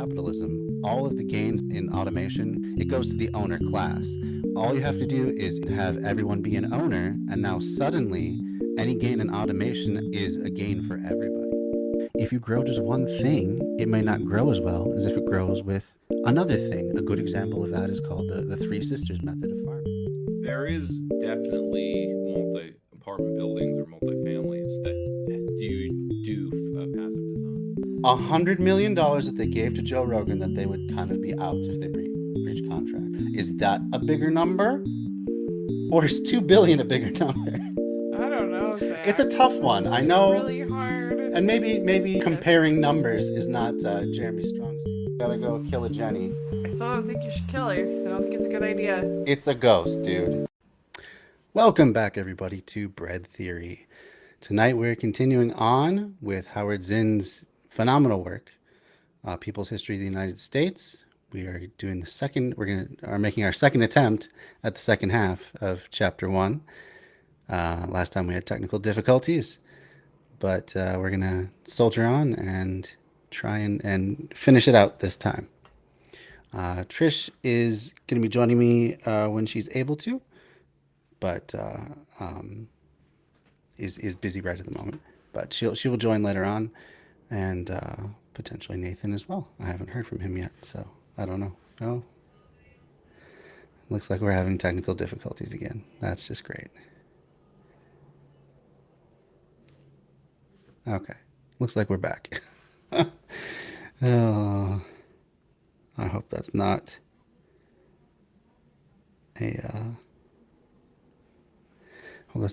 capitalism, all of the gains in automation, it goes to the owner class. All you have to do is have everyone be an owner, and now suddenly any gain in automation is a gain for everybody. If you grow just one thing, it may not grow as well as if it grows with another thing. A good example of that is called the Three Sisters method of farming. There is definitely multi-apartment buildings or multi-families that do passive design. $100 million that they gave to Joe Rogan that they would kind of be out if they breach contract. Is that a bigger number? Or is 2 billion a bigger number? I don't know, Zach. It's a tough one. I know. Really hard. And maybe comparing numbers is not Jeremy's strong suit. Gotta go kill a Jenny. I still don't think you should kill her. I don't think it's a good idea. It's a ghost, dude. Welcome back, everybody, to Bread Theory. Tonight we're continuing on with Howard Zinn's phenomenal work, People's History of the United States. We are doing the second. Are making our second attempt at the second half of Chapter 1. Last time we had technical difficulties, but we're gonna soldier on and try and finish it out this time. Trish is gonna be joining me when she's able to, but is busy right at the moment. But she will join later on, and potentially Nathan as well. I haven't heard from him yet, so I don't know. Oh, looks like we're having technical difficulties again. That's just great. Okay, looks like we're back. Oh, I hope that's not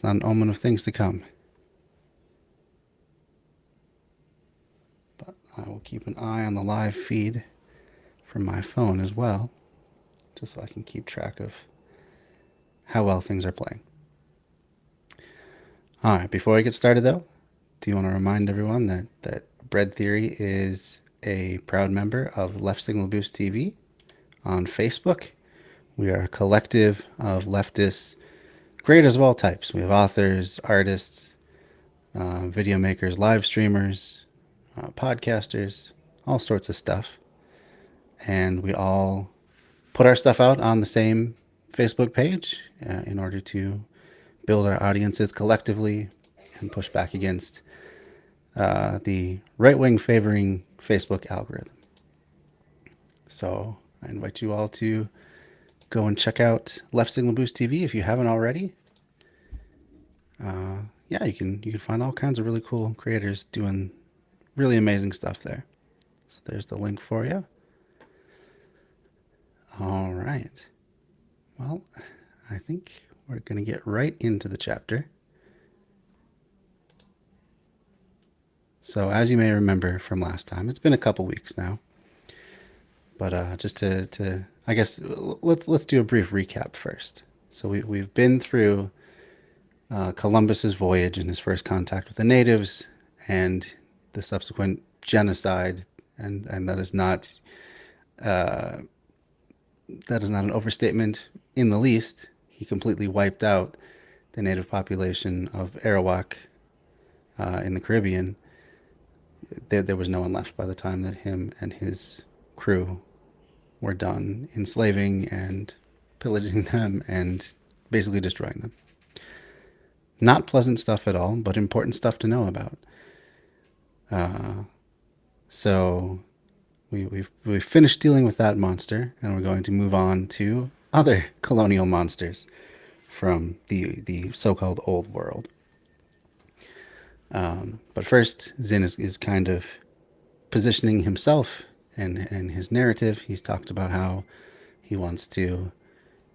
an omen of things to come. But I will keep an eye on the live feed from my phone as well, just so I can keep track of how well things are playing. All right, before I get started though, do you want to remind everyone that Bread Theory is a proud member of Left Signal Boost TV on Facebook. We are a collective of leftists, creators of all types. We have authors, artists, video makers, live streamers, podcasters, all sorts of stuff. And we all put our stuff out on the same Facebook page in order to build our audiences collectively and push back against the right-wing favoring Facebook algorithm. So I invite you all to go and check out Left Signal Boost TV if you haven't already. Yeah, you can find all kinds of really cool creators doing really amazing stuff there. So there's the link for you. All right. Well, I think we're going to get right into the chapter. So as you may remember from last time, it's been a couple weeks now. But just to I guess let's do a brief recap first. So we've been through Columbus's voyage and his first contact with the natives and the subsequent genocide, and that is not an overstatement in the least. He completely wiped out the native population of Arawak in the Caribbean. There was no one left by the time that him and his crew were done enslaving and pillaging them and basically destroying them. Not pleasant stuff at all, but important stuff to know about. So we've finished dealing with that monster, and we're going to move on to other colonial monsters from the so-called Old World. But first, Zinn is kind of positioning himself and his narrative. He's talked about how he wants to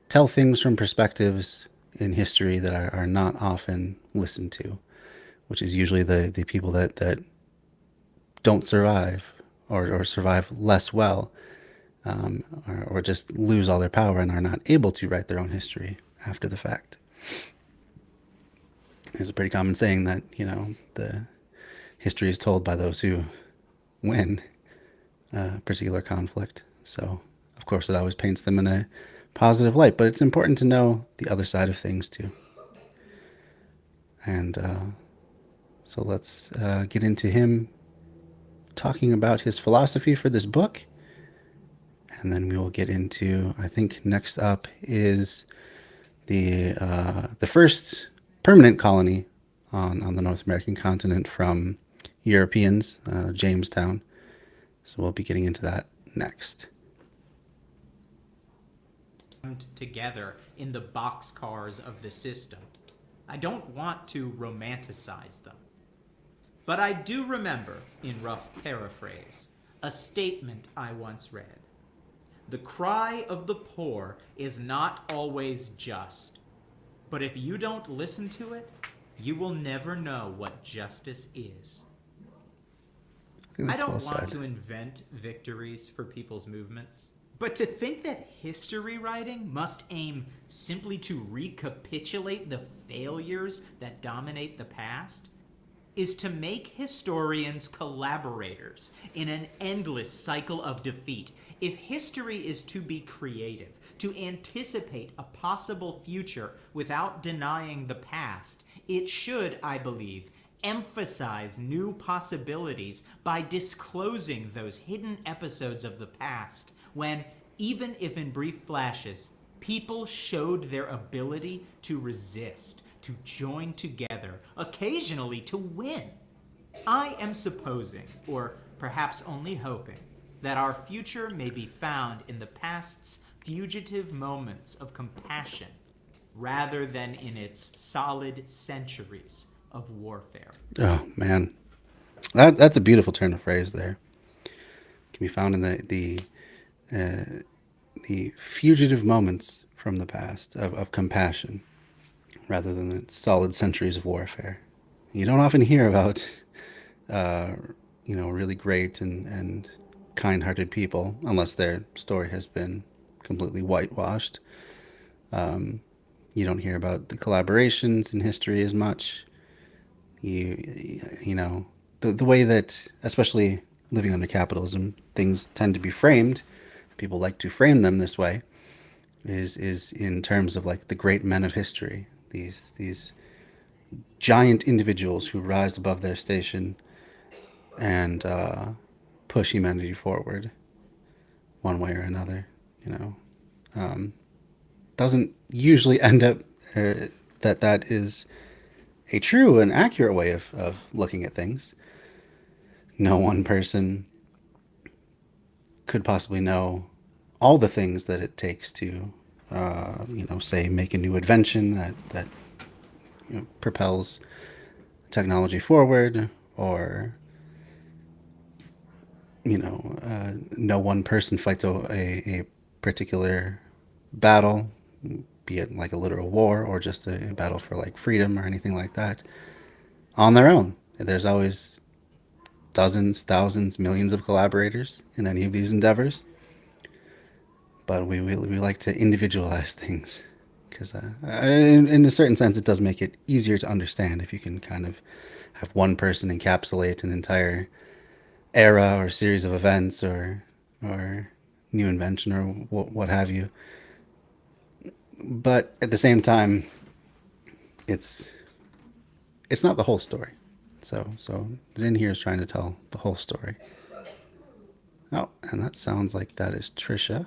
tell things from perspectives in history that are not often listened to, which is usually the people that don't survive or survive less well, or just lose all their power and are not able to write their own history after the fact. It's a pretty common saying that, the history is told by those who win a particular conflict. So, of course, it always paints them in a positive light, but it's important to know the other side of things too. And so let's get into him talking about his philosophy for this book and then we will get into, I think next up is the first permanent colony on the North American continent from Europeans, Jamestown. So we'll be getting into that next. Together in the boxcars of the system. I don't want to romanticize them. But I do remember, in rough paraphrase, a statement I once read. The cry of the poor is not always just, but if you don't listen to it, you will never know what justice is. I don't want to invent victories for people's movements, but to think that history writing must aim simply to recapitulate the failures that dominate the past is to make historians collaborators in an endless cycle of defeat. If history is to be creative, to anticipate a possible future without denying the past, it should, I believe, emphasize new possibilities by disclosing those hidden episodes of the past when, even if in brief flashes, people showed their ability to resist, to join together, occasionally to win. I am supposing, or perhaps only hoping, that our future may be found in the past's fugitive moments of compassion, rather than in its solid centuries of warfare. Oh man, that's a beautiful turn of phrase there. Can be found in the fugitive moments from the past of compassion, rather than its solid centuries of warfare. You don't often hear about, really great and kind-hearted people, unless their story has been completely whitewashed. You don't hear about the collaborations in history as much. The way that, especially living under capitalism, things tend to be framed. People like to frame them this way. Is in terms of like the great men of history, these giant individuals who rise above their station and push humanity forward, one way or another. Doesn't usually end up that is a true and accurate way of looking at things. No one person could possibly know all the things that it takes to, say, make a new invention that propels technology forward, or no one person fights a particular battle, be it like a literal war or just a battle for like freedom or anything like that, on their own. There's always dozens, thousands, millions of collaborators in any of these endeavors. But we like to individualize things, because in a certain sense it does make it easier to understand if you can kind of have one person encapsulate an entire era or series of events or new invention or what have you. But at the same time, it's not the whole story. So Zinn here is trying to tell the whole story. Oh, and that sounds like that is Trisha.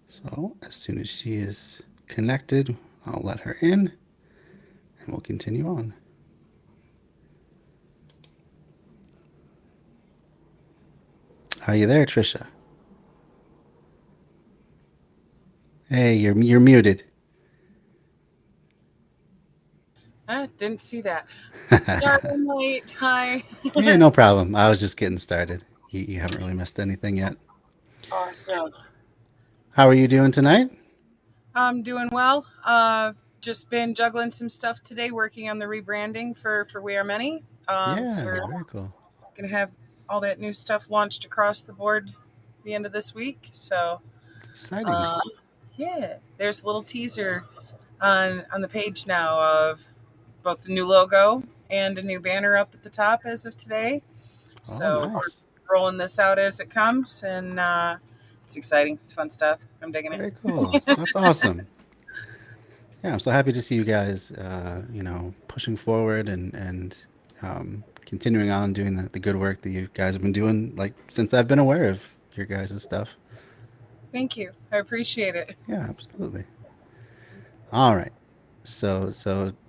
So as soon as she is connected, I'll let her in, and we'll continue on. Are you there, Trisha? Hey, you're muted. I didn't see that. Sorry, I'm late. Hi. Yeah, no problem. I was just getting started. You haven't really missed anything yet. Awesome. How are you doing tonight? I'm doing well. Just been juggling some stuff today, working on the rebranding for We Are Many. So we're Very cool. gonna have all that new stuff launched across the board the end of this week. So Exciting. yeah, there's a little teaser on the page now of both the new logo and a new banner up at the top as of today. So nice. we're rolling this out as it comes, and it's exciting. It's fun stuff. I'm digging Very it. cool. That's awesome. Yeah, I'm so happy to see you guys, pushing forward and continuing on doing the good work that you guys have been doing, like, since I've been aware your guys' stuff. Thank you. I appreciate it. Yeah, absolutely. All right. So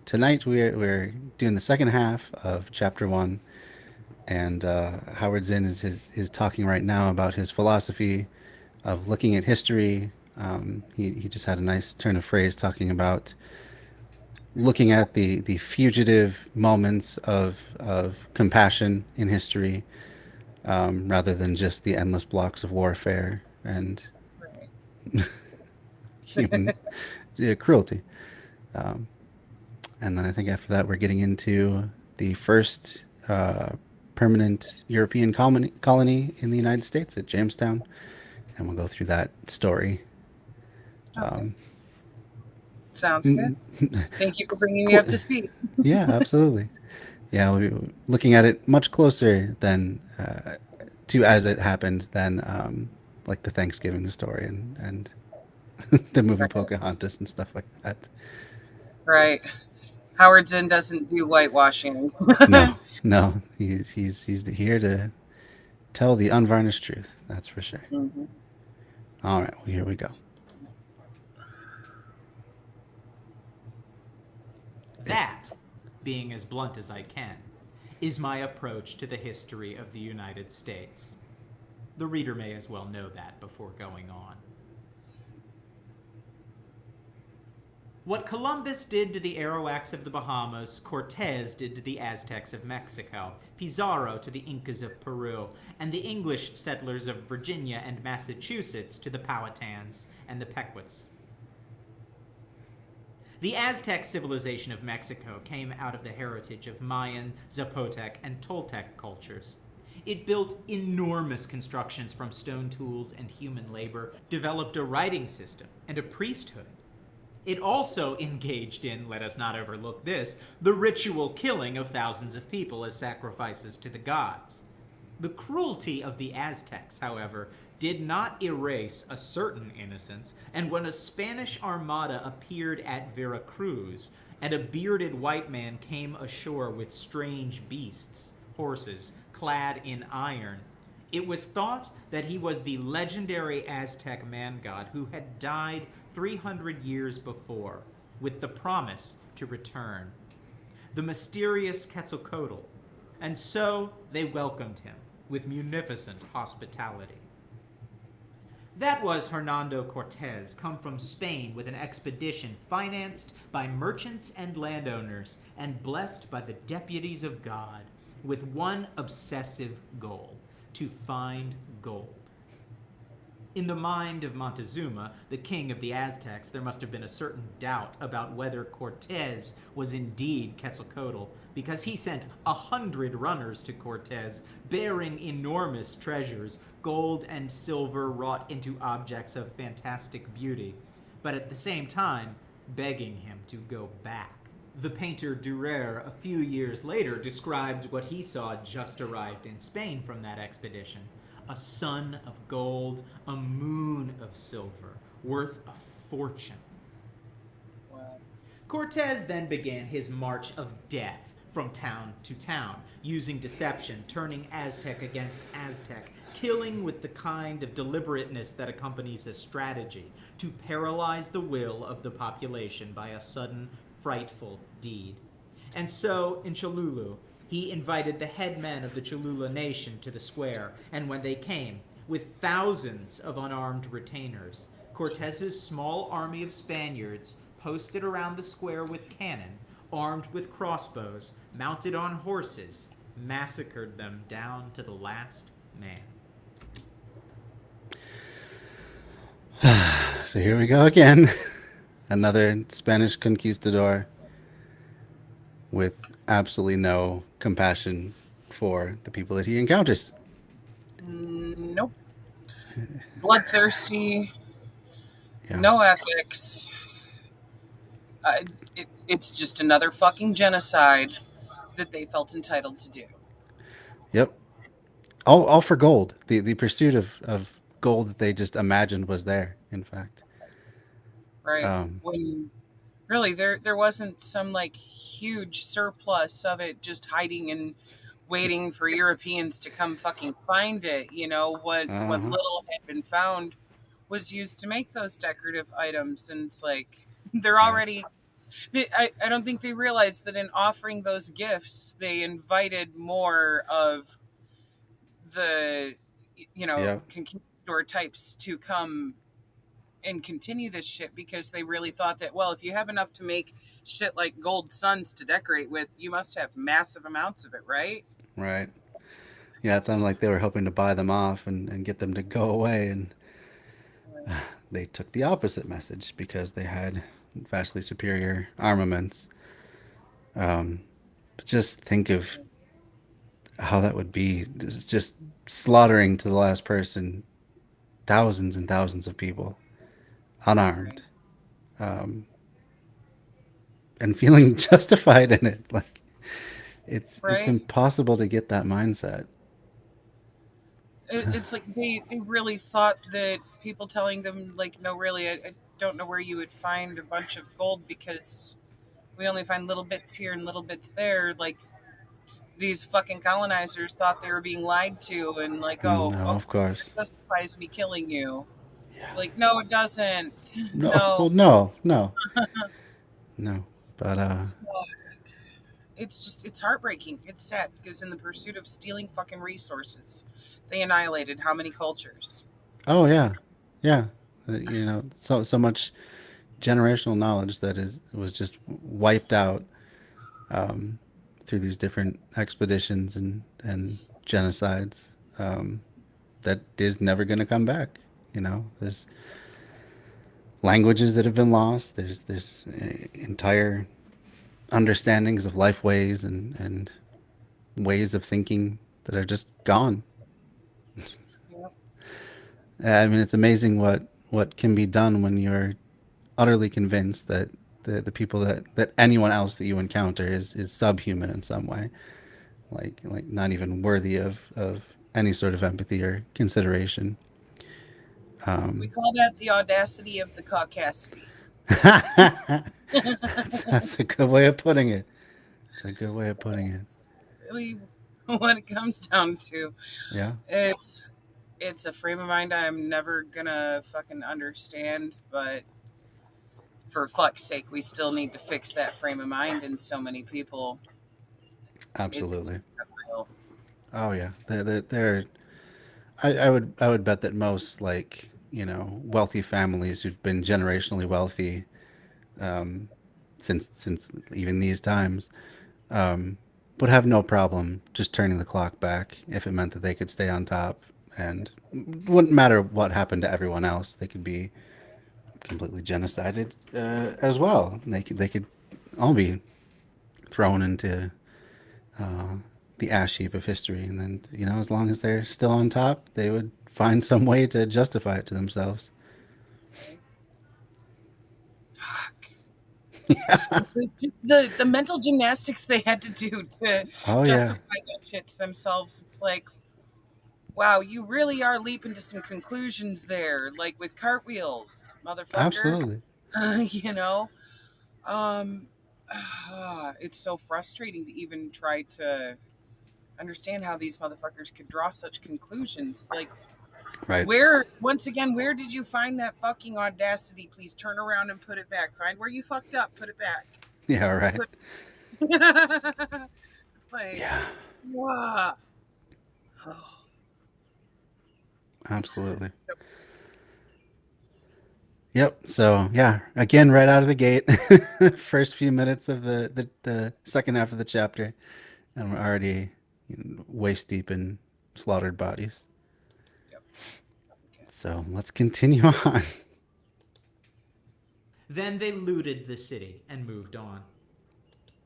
tonight we're doing the second half of chapter 1, and Howard Zinn is talking right now about his philosophy of looking at history. He just had a nice turn of phrase talking about looking at the fugitive moments of compassion in history, rather than just the endless blocks of warfare and Right. human cruelty. Um, and then I think after that, we're getting into the first permanent European colony in the United States at Jamestown, and we'll go through that story. Okay. Sounds good. Thank you for bringing me up to speed. Yeah, absolutely. Yeah, we'll be looking at it much closer than to as it happened than like the Thanksgiving story and the movie Pocahontas and stuff like that. Right. Howard Zinn doesn't do whitewashing. No, he's here to tell the unvarnished truth. That's for sure. Mhm. All right, well, here we go. That, being as blunt as I can, is my approach to the history of the United States. The reader may as well know that before going on. What Columbus did to the Arawaks of the Bahamas, Cortez did to the Aztecs of Mexico, Pizarro to the Incas of Peru, and the English settlers of Virginia and Massachusetts to the Powhatans and the Pequots. The Aztec civilization of Mexico came out of the heritage of Mayan, Zapotec, and Toltec cultures. It built enormous constructions from stone tools and human labor, developed a writing system and a priesthood. It also engaged in, let us not overlook this, the ritual killing of thousands of people as sacrifices to the gods. The cruelty of the Aztecs, however, did not erase a certain innocence, and when a Spanish armada appeared at Veracruz, and a bearded white man came ashore with strange beasts, horses, clad in iron, it was thought that he was the legendary Aztec man-god who had died 300 years before, with the promise to return. The mysterious Quetzalcoatl. And so they welcomed him with munificent hospitality. That was Hernando Cortez, come from Spain with an expedition financed by merchants and landowners and blessed by the deputies of God, with one obsessive goal: to find gold. In the mind of Montezuma, the king of the Aztecs, there must have been a certain doubt about whether Cortez was indeed Quetzalcoatl, because he sent 100 runners to Cortez bearing enormous treasures, gold and silver wrought into objects of fantastic beauty, but at the same time begging him to go back. The painter Durer, a few years later, described what he saw just arrived in Spain from that expedition: a sun of gold, a moon of silver, worth a fortune. Wow. Cortez then began his march of death from town to town, using deception, turning Aztec against Aztec, killing with the kind of deliberateness that accompanies a strategy, to paralyze the will of the population by a sudden, frightful deed. And so, in Cholula, he invited the headmen of the Cholula nation to the square, and when they came, with thousands of unarmed retainers, Cortez's small army of Spaniards posted around the square with cannon, armed with crossbows, mounted on horses, massacred them down to the last man. So here we go again. Another Spanish conquistador with absolutely no compassion for the people that he encounters. Nope. Bloodthirsty. Yeah. No ethics. It's just another fucking genocide that they felt entitled to do. Yep. All for gold. The pursuit of gold that they just imagined was there, in fact. Right. When really there wasn't some like huge surplus of it just hiding and waiting for Europeans to come fucking find it. You know, what little had been found was used to make those decorative items. And it's like, they're already. I don't think they realized that in offering those gifts, they invited more of the, Yeah. conquistador types to come and continue this shit, because they really thought that, well, if you have enough to make shit like gold suns to decorate with, you must have massive amounts of it, right? Right. Yeah, it sounded like they were hoping to buy them off and get them to go away, and they took the opposite message because they had vastly superior armaments. But just think of how that would be. It's just slaughtering to the last person thousands and thousands of people, unarmed, um, and feeling justified in it. Like it's Right. impossible to get that mindset. It's like they really thought that people telling them, like, no, really, I don't know where you would find a bunch of gold, because we only find little bits here and little bits there. Like, these fucking colonizers thought they were being lied to, and like, oh, No, of of course that course. justifies me killing you. Yeah. Like, no, it doesn't. No. No. Well, no. No. No. But It's heartbreaking. It's sad, because in the pursuit of stealing fucking resources, they annihilated how many cultures? oh yeah, yeah. So much generational knowledge that was just wiped out um, through these different expeditions and genocides that is never going to come back. There's languages that have been lost. There's entire understandings of life ways and ways of thinking that are just gone. Yep. I mean, it's amazing what can be done when you're utterly convinced that the people that anyone else that you encounter is subhuman in some way, like not even worthy of any sort of empathy or consideration. We Um, call that the audacity of the caucasity. that's a good way of putting it. It's a good way of putting it. It's really what it comes down to. Yeah, It's it's a frame of mind I'm never gonna fucking understand, but for fuck's sake, we still need to fix that frame of mind in so many people. It's absolutely. unreal. Oh yeah, they're I would bet that most wealthy families who've been generationally wealthy um, since even these times um, would have no problem just turning the clock back if it meant that they could stay on top, and wouldn't matter what happened to everyone else. They could be completely genocided as well. They could all be thrown into uh, the ash heap of history, and then as long as they're still on top, they would find some way to justify it to themselves. Right? Fuck. Yeah. The mental gymnastics they had to do to Oh yeah. justify that shit to themselves. It's like, wow, you really are leaping to some conclusions there, like with cartwheels, motherfucker. Absolutely. you know, um, it's so frustrating to even try to understand how these motherfuckers could draw such conclusions. Like, Right. once again, where did you find that fucking audacity? Please turn around and put it back. Find where you fucked up, put it back. Yeah. Right. Put- like, Yeah. wow. Absolutely. Yep. So yeah, again, right out of the gate, first few minutes of the second half of the chapter, and we're already waist deep in slaughtered bodies. Yep. Okay. So let's continue on. Then they looted the city and moved on.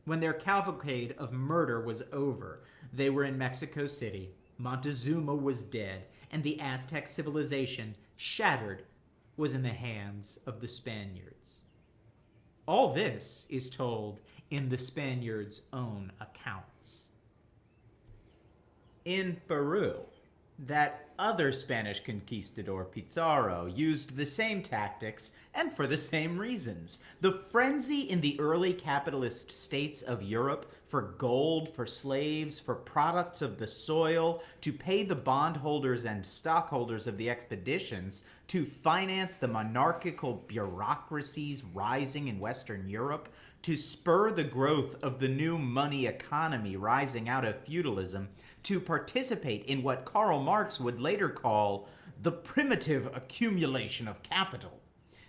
When their cavalcade of murder was over, they were in Mexico City. Montezuma was dead, and the Aztec civilization, shattered, was in the hands of the Spaniards. All this is told in the Spaniards' own accounts. In Peru, that other Spanish conquistador Pizarro used the same tactics and for the same reasons. The frenzy in the early capitalist states of Europe for gold, for slaves, for products of the soil, to pay the bondholders and stockholders of the expeditions, to finance the monarchical bureaucracies rising in Western Europe, to spur the growth of the new money economy rising out of feudalism, to participate in what Karl Marx would later call the primitive accumulation of capital.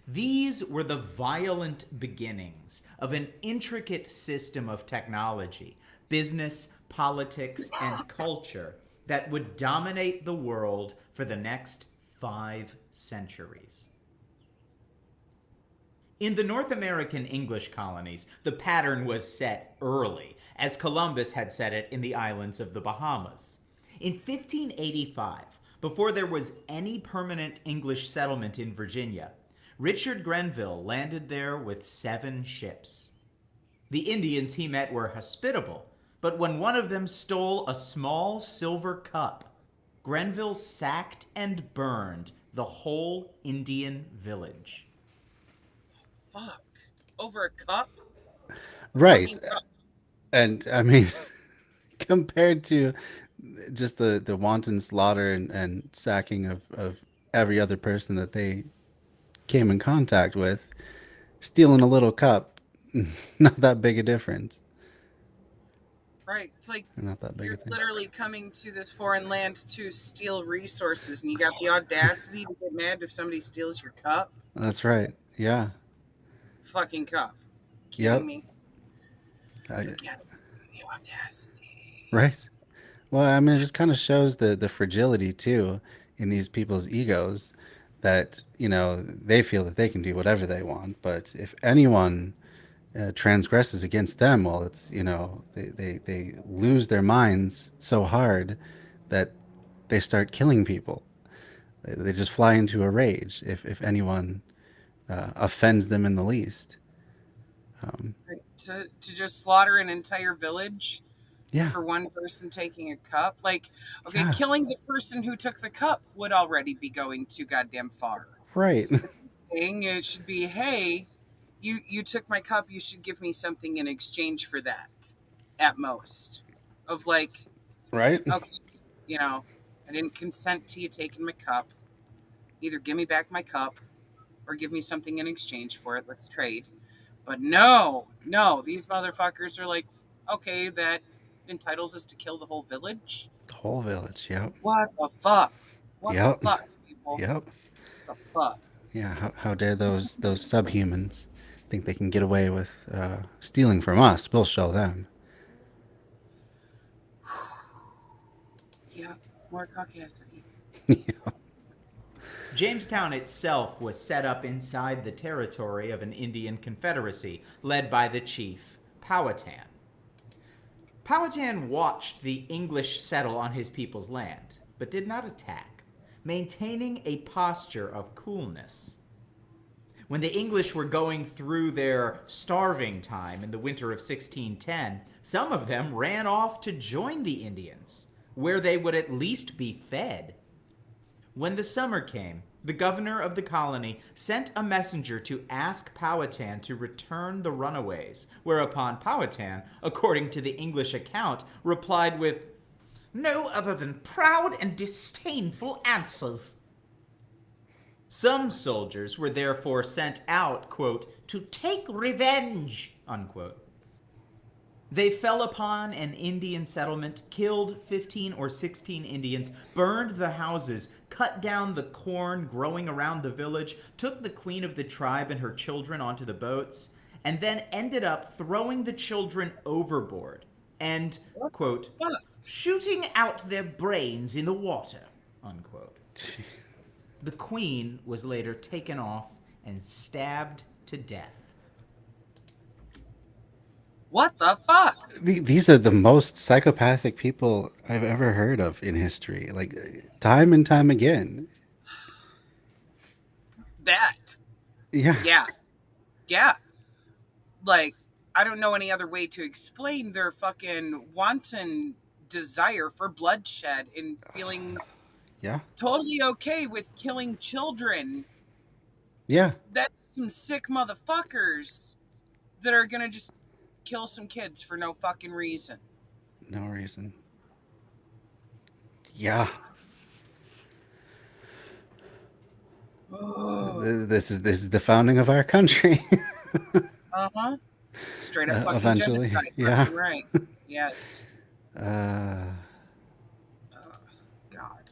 These were the violent beginnings of an intricate system of technology, business, politics, and culture that would dominate the world for the next 5 centuries. In the North American English colonies, the pattern was set early, as Columbus had set it in the islands of the Bahamas. In 1585, before there was any permanent English settlement in Virginia, Richard Grenville landed there with 7 ships. The Indians he met were hospitable, but when one of them stole a small silver cup, Grenville sacked and burned the whole Indian village. Fuck. Over a cup? Right. Fucking cup. And I mean, compared to just the wanton slaughter and sacking of every other person that they came in contact with, stealing a little cup, not that big a difference. Right. It's like Not that big a you're thing. literally coming to this foreign land to steal resources, and you got the audacity to get mad if somebody steals your cup? That's right. Yeah. Fucking cup. Kidding Yep. me? I- Get the audacity. right. Well, I mean, it just kind of shows the fragility too in these people's egos, that they feel that they can do whatever they want, but if anyone transgresses against them, well, it's they lose their minds so hard that they start killing people. They just fly into a rage if anyone offends them in the least. Right. To just slaughter an entire village Yeah. for one person taking a cup? Like, okay, Yeah. killing the person who took the cup would already be going too goddamn far. Right. It should be, hey, you took my cup, you should give me something in exchange for that, at most. Of like, Right. okay, I didn't consent to you taking my cup. Either give me back my cup or give me something in exchange for it. Let's trade. But no, these motherfuckers are like, okay, that entitles us to kill the whole village. The whole village. Yep. What the fuck? What Yep. the fuck, people? Yep. What the fuck? Yeah. How dare those subhumans think they can get away with stealing from us? We'll show them. Yeah, more caucasity. Yeah. Jamestown itself was set up inside the territory of an Indian confederacy led by the chief Powhatan. Powhatan watched the English settle on his people's land, but did not attack, maintaining a posture of coolness. When the English were going through their starving time in the winter of 1610, some of them ran off to join the Indians, where they would at least be fed. When the summer came, the governor of the colony sent a messenger to ask Powhatan to return the runaways, whereupon Powhatan, according to the English account, replied with no other than proud and disdainful answers. Some soldiers were therefore sent out, quote, to take revenge, unquote. They fell upon an Indian settlement, killed 15 or 16 Indians, burned the houses, cut down the corn growing around the village, took the queen of the tribe and her children onto the boats, and then ended up throwing the children overboard and, quote, shooting out their brains in the water, unquote. The queen was later taken off and stabbed to death. What the fuck? These are the most psychopathic people I've ever heard of in history. Like, time and time again. That. Yeah. Yeah. Like, I don't know any other way to explain their fucking wanton desire for bloodshed and feeling Yeah. totally okay with killing children. Yeah. That's some sick motherfuckers that are gonna just kill some kids for no fucking reason. No reason. Yeah. Oh. This is the founding of our country. Uh-huh. Straight up fucking Eventually. genocide. Yeah. Fucking right. Yes. Uh, God.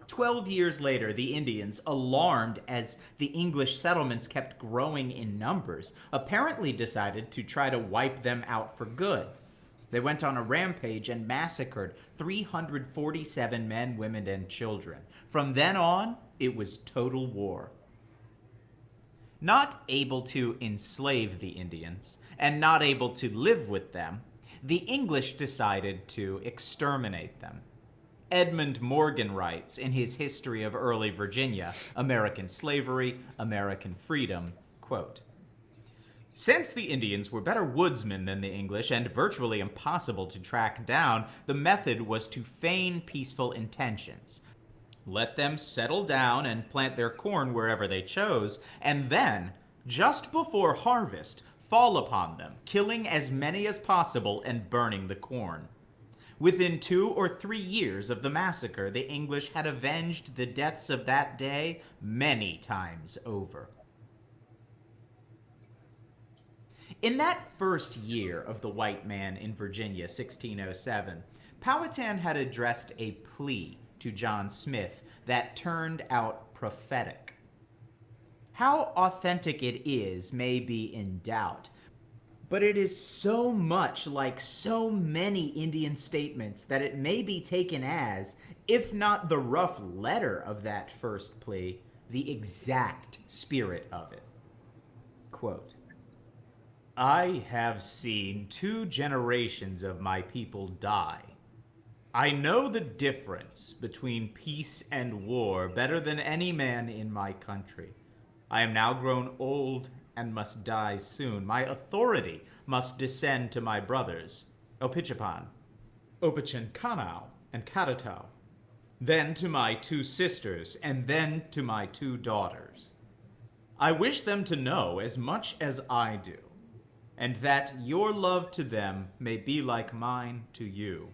12 years later, the Indians, alarmed as the English settlements kept growing in numbers, apparently decided to try to wipe them out for good. They went on a rampage and massacred 347 men, women, and children. From then on, it was total war. Not able to enslave the Indians, and not able to live with them, the English decided to exterminate them. Edmund Morgan writes in his History of Early Virginia, American Slavery, American Freedom, quote, "Since the Indians were better woodsmen than the English and virtually impossible to track down, the method was to feign peaceful intentions. Let them settle down and plant their corn wherever they chose, and then, just before harvest, fall upon them, killing as many as possible and burning the corn. Within 2 or 3 years of the massacre, the English had avenged the deaths of that day many times over." In that first year of the white man in Virginia, 1607, Powhatan had addressed a plea to John Smith that turned out prophetic. How authentic it is may be in doubt, but it is so much like so many Indian statements that it may be taken as, if not the rough letter of that first plea, the exact spirit of it. Quote, "I have seen 2 generations of my people die. I know the difference between peace and war better than any man in my country. I am now grown old and must die soon. My authority must descend to my brothers, Opichapan, Opichancanau, and Catatau, then to my 2 sisters, and then to my 2 daughters. I wish them to know as much as I do, and that your love to them may be like mine to you.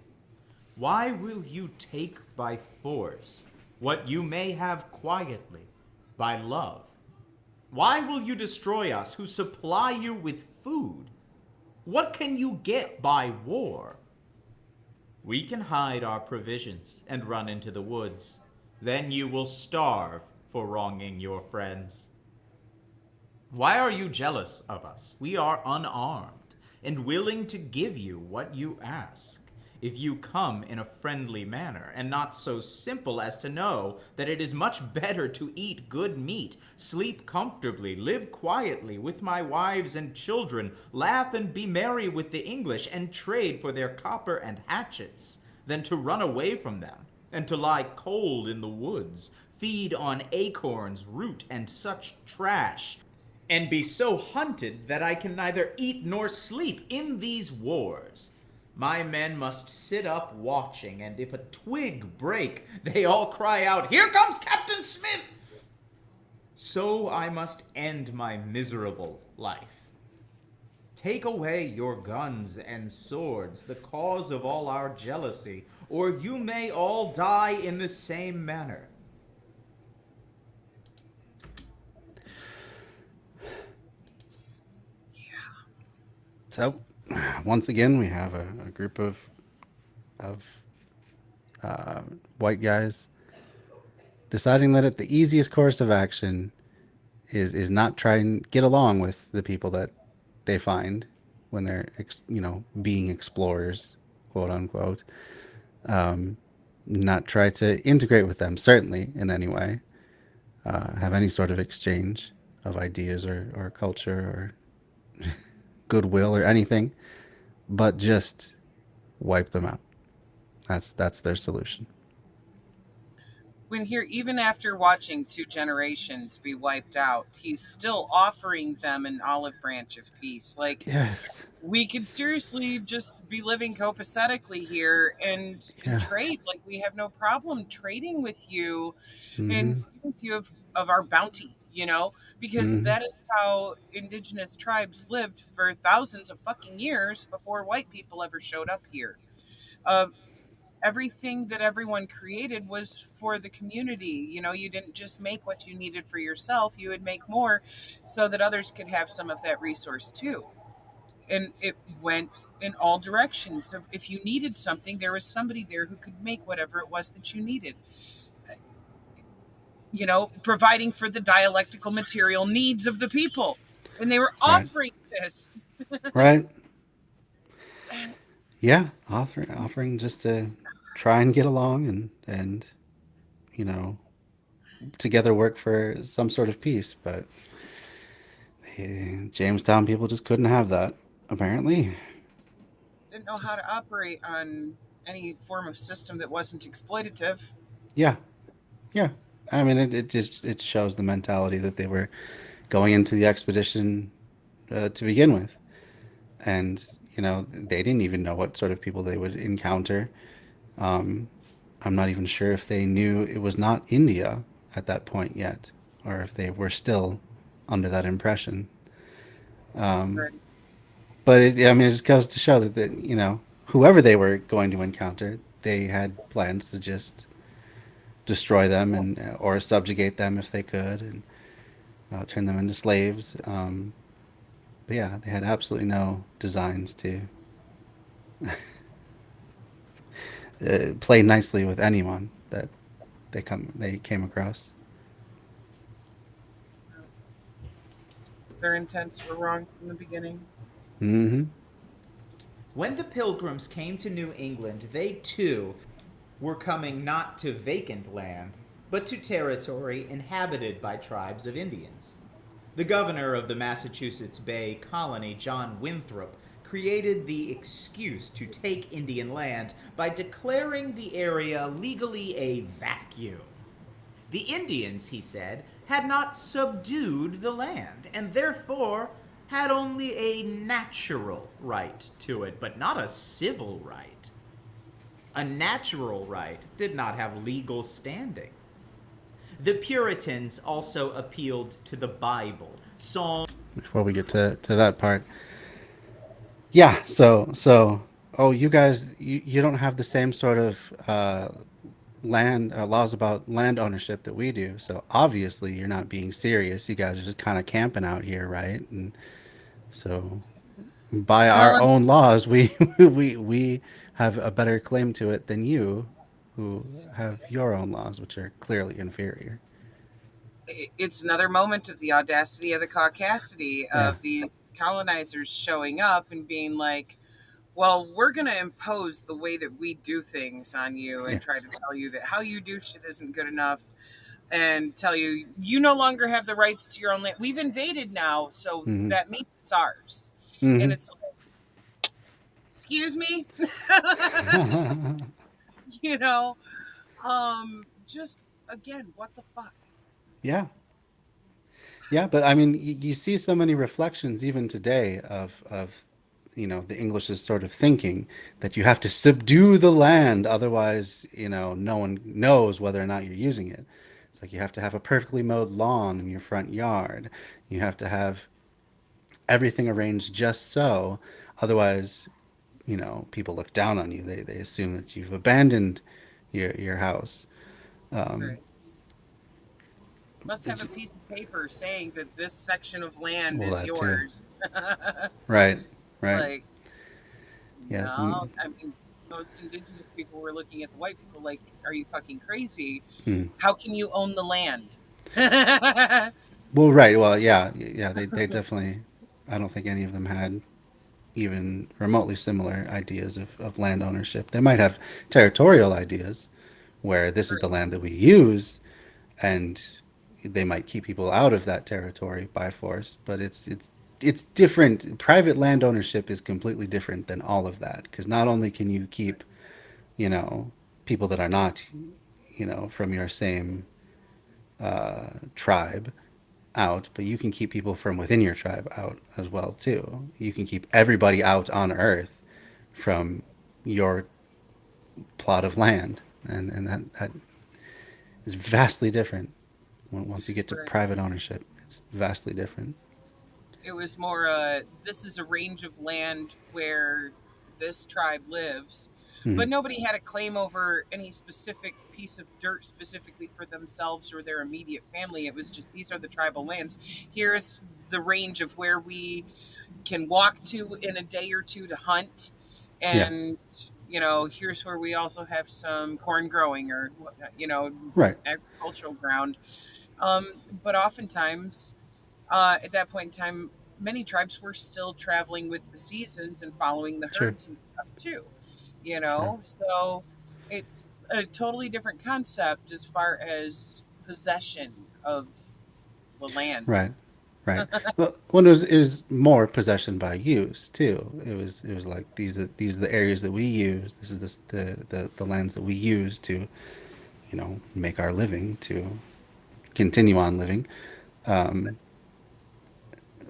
Why will you take by force what you may have quietly by love? Why will you destroy us who supply you with food? What can you get by war? We can hide our provisions and run into the woods. Then you will starve for wronging your friends. Why are you jealous of us? We are unarmed and willing to give you what you ask, if you come in a friendly manner, and not so simple as to know that it is much better to eat good meat, sleep comfortably, live quietly with my wives and children, laugh and be merry with the English, and trade for their copper and hatchets, than to run away from them, and to lie cold in the woods, feed on acorns, root, and such trash, and be so hunted that I can neither eat nor sleep in these wars. My men must sit up watching, and if a twig break, they all cry out, 'Here comes Captain Smith!' So I must end my miserable life. Take away your guns and swords, the cause of all our jealousy, or you may all die in the same manner." So, once again, we have a group of white guys deciding that the easiest course of action is not try and get along with the people that they find when they're being explorers, quote unquote. Not try to integrate with them, certainly in any way. Have any sort of exchange of ideas or culture or goodwill or anything, but just wipe them out. That's their solution. when here, even after watching two generations be wiped out, he's still offering them an olive branch of peace. Like, Yes. we could seriously just be living copacetically here and Yeah. trade. Like, we have no problem trading with you and Mm-hmm. giving to you of our bounty, because Mm-hmm. that is how indigenous tribes lived for thousands of fucking years before white people ever showed up here. Uh, Everything that everyone created was for the community. You didn't just make what you needed for yourself, you would make more so that others could have some of that resource too. And it went in all directions. So if you needed something, there was somebody there who could make whatever it was that you needed, providing for the dialectical material needs of the people. And they were Right. offering this. Right. Yeah. Offering just to try and get along and you know together work for some sort of peace, but Jamestown people just couldn't have that, apparently. Didn't know how Just to operate on any form of system that wasn't exploitative. yeah, yeah. I mean, it just it shows the mentality that they were going into the expedition to begin with, and they didn't even know what sort of people they would encounter. Um, I'm not even sure if they knew it was not India at that point yet, or if they were still under that impression. Um, Right. but I mean, it just goes to show that whoever they were going to encounter, they had plans to just destroy them and or subjugate them if they could, and turn them into slaves. But yeah, they had absolutely no designs to play nicely with anyone that they came across. Their intents were wrong from the beginning. Mm-hmm. When the Pilgrims came to New England, they too were coming not to vacant land, but to territory inhabited by tribes of Indians. The governor of the Massachusetts Bay Colony, John Winthrop, created the excuse to take Indian land by declaring the area legally a vacuum. The Indians, he said, had not subdued the land, and therefore had only a natural right to it, but not a civil right. A natural right did not have legal standing. The Puritans also appealed to the Bible. Before we get to that part, yeah. Oh, you guys, you don't have the same sort of land laws about land ownership that we do. So obviously, you're not being serious. You guys are just kind of camping out here, right? And so, by our Carlin, own laws, we we have a better claim to it than you, who have your own laws, which are clearly inferior. it's another moment of the audacity of the caucasity Yeah. of these colonizers showing up and being like, well, we're going to impose the way that we do things on you Yeah. and try to tell you that how you do shit isn't good enough and tell you you no longer have the rights to your own land. We've invaded now, so Mm-hmm. that means it's ours. And Mm-hmm. it's like, excuse me? you know, just again, what the fuck? Yeah. Yeah, but I mean, you see so many reflections even today of the English's sort of thinking that you have to subdue the land, otherwise no one knows whether or not you're using it. It's like you have to have a perfectly mowed lawn in your front yard. You have to have everything arranged just so, otherwise people look down on you. They assume that you've abandoned your house. Um, Right. Must have it's a piece of paper saying that this section of land well is that too. yours. Right. Right. Like, Yes. no, I mean, most indigenous people were looking at the white people like, are you fucking crazy? Hmm. How can you own the land? Right. Well, right. Well, yeah, yeah. They definitely. I don't think any of them had even remotely similar ideas of land ownership. They might have territorial ideas, where this is the land that we use, and they might keep people out of that territory by force. But it's different. Private land ownership is completely different than all of that, because not only can you keep, you know, people that are not from your same tribe out, but you can keep people from within your tribe out as well too. You can keep everybody out on Earth from your plot of land, and that is vastly different. Once you get to Right. private ownership, it's vastly different. It was more, this is a range of land where this tribe lives, but Mhm. nobody had a claim over any specific piece of dirt specifically for themselves or their immediate family. It was just, these are the tribal lands. Here's the range of where we can walk to in a day or two to hunt. Yeah, And, here's where we also have some corn growing or, right. agricultural ground. But oftentimes, at that point in time, many tribes were still traveling with the seasons and following the Sure, herds and stuff too. sure. So it's a totally different concept as far as possession of the land. Right, right. Well, when it was more possession by use too. It was like these are the areas that we use. This is the lands that we use to make our living, to continue on living.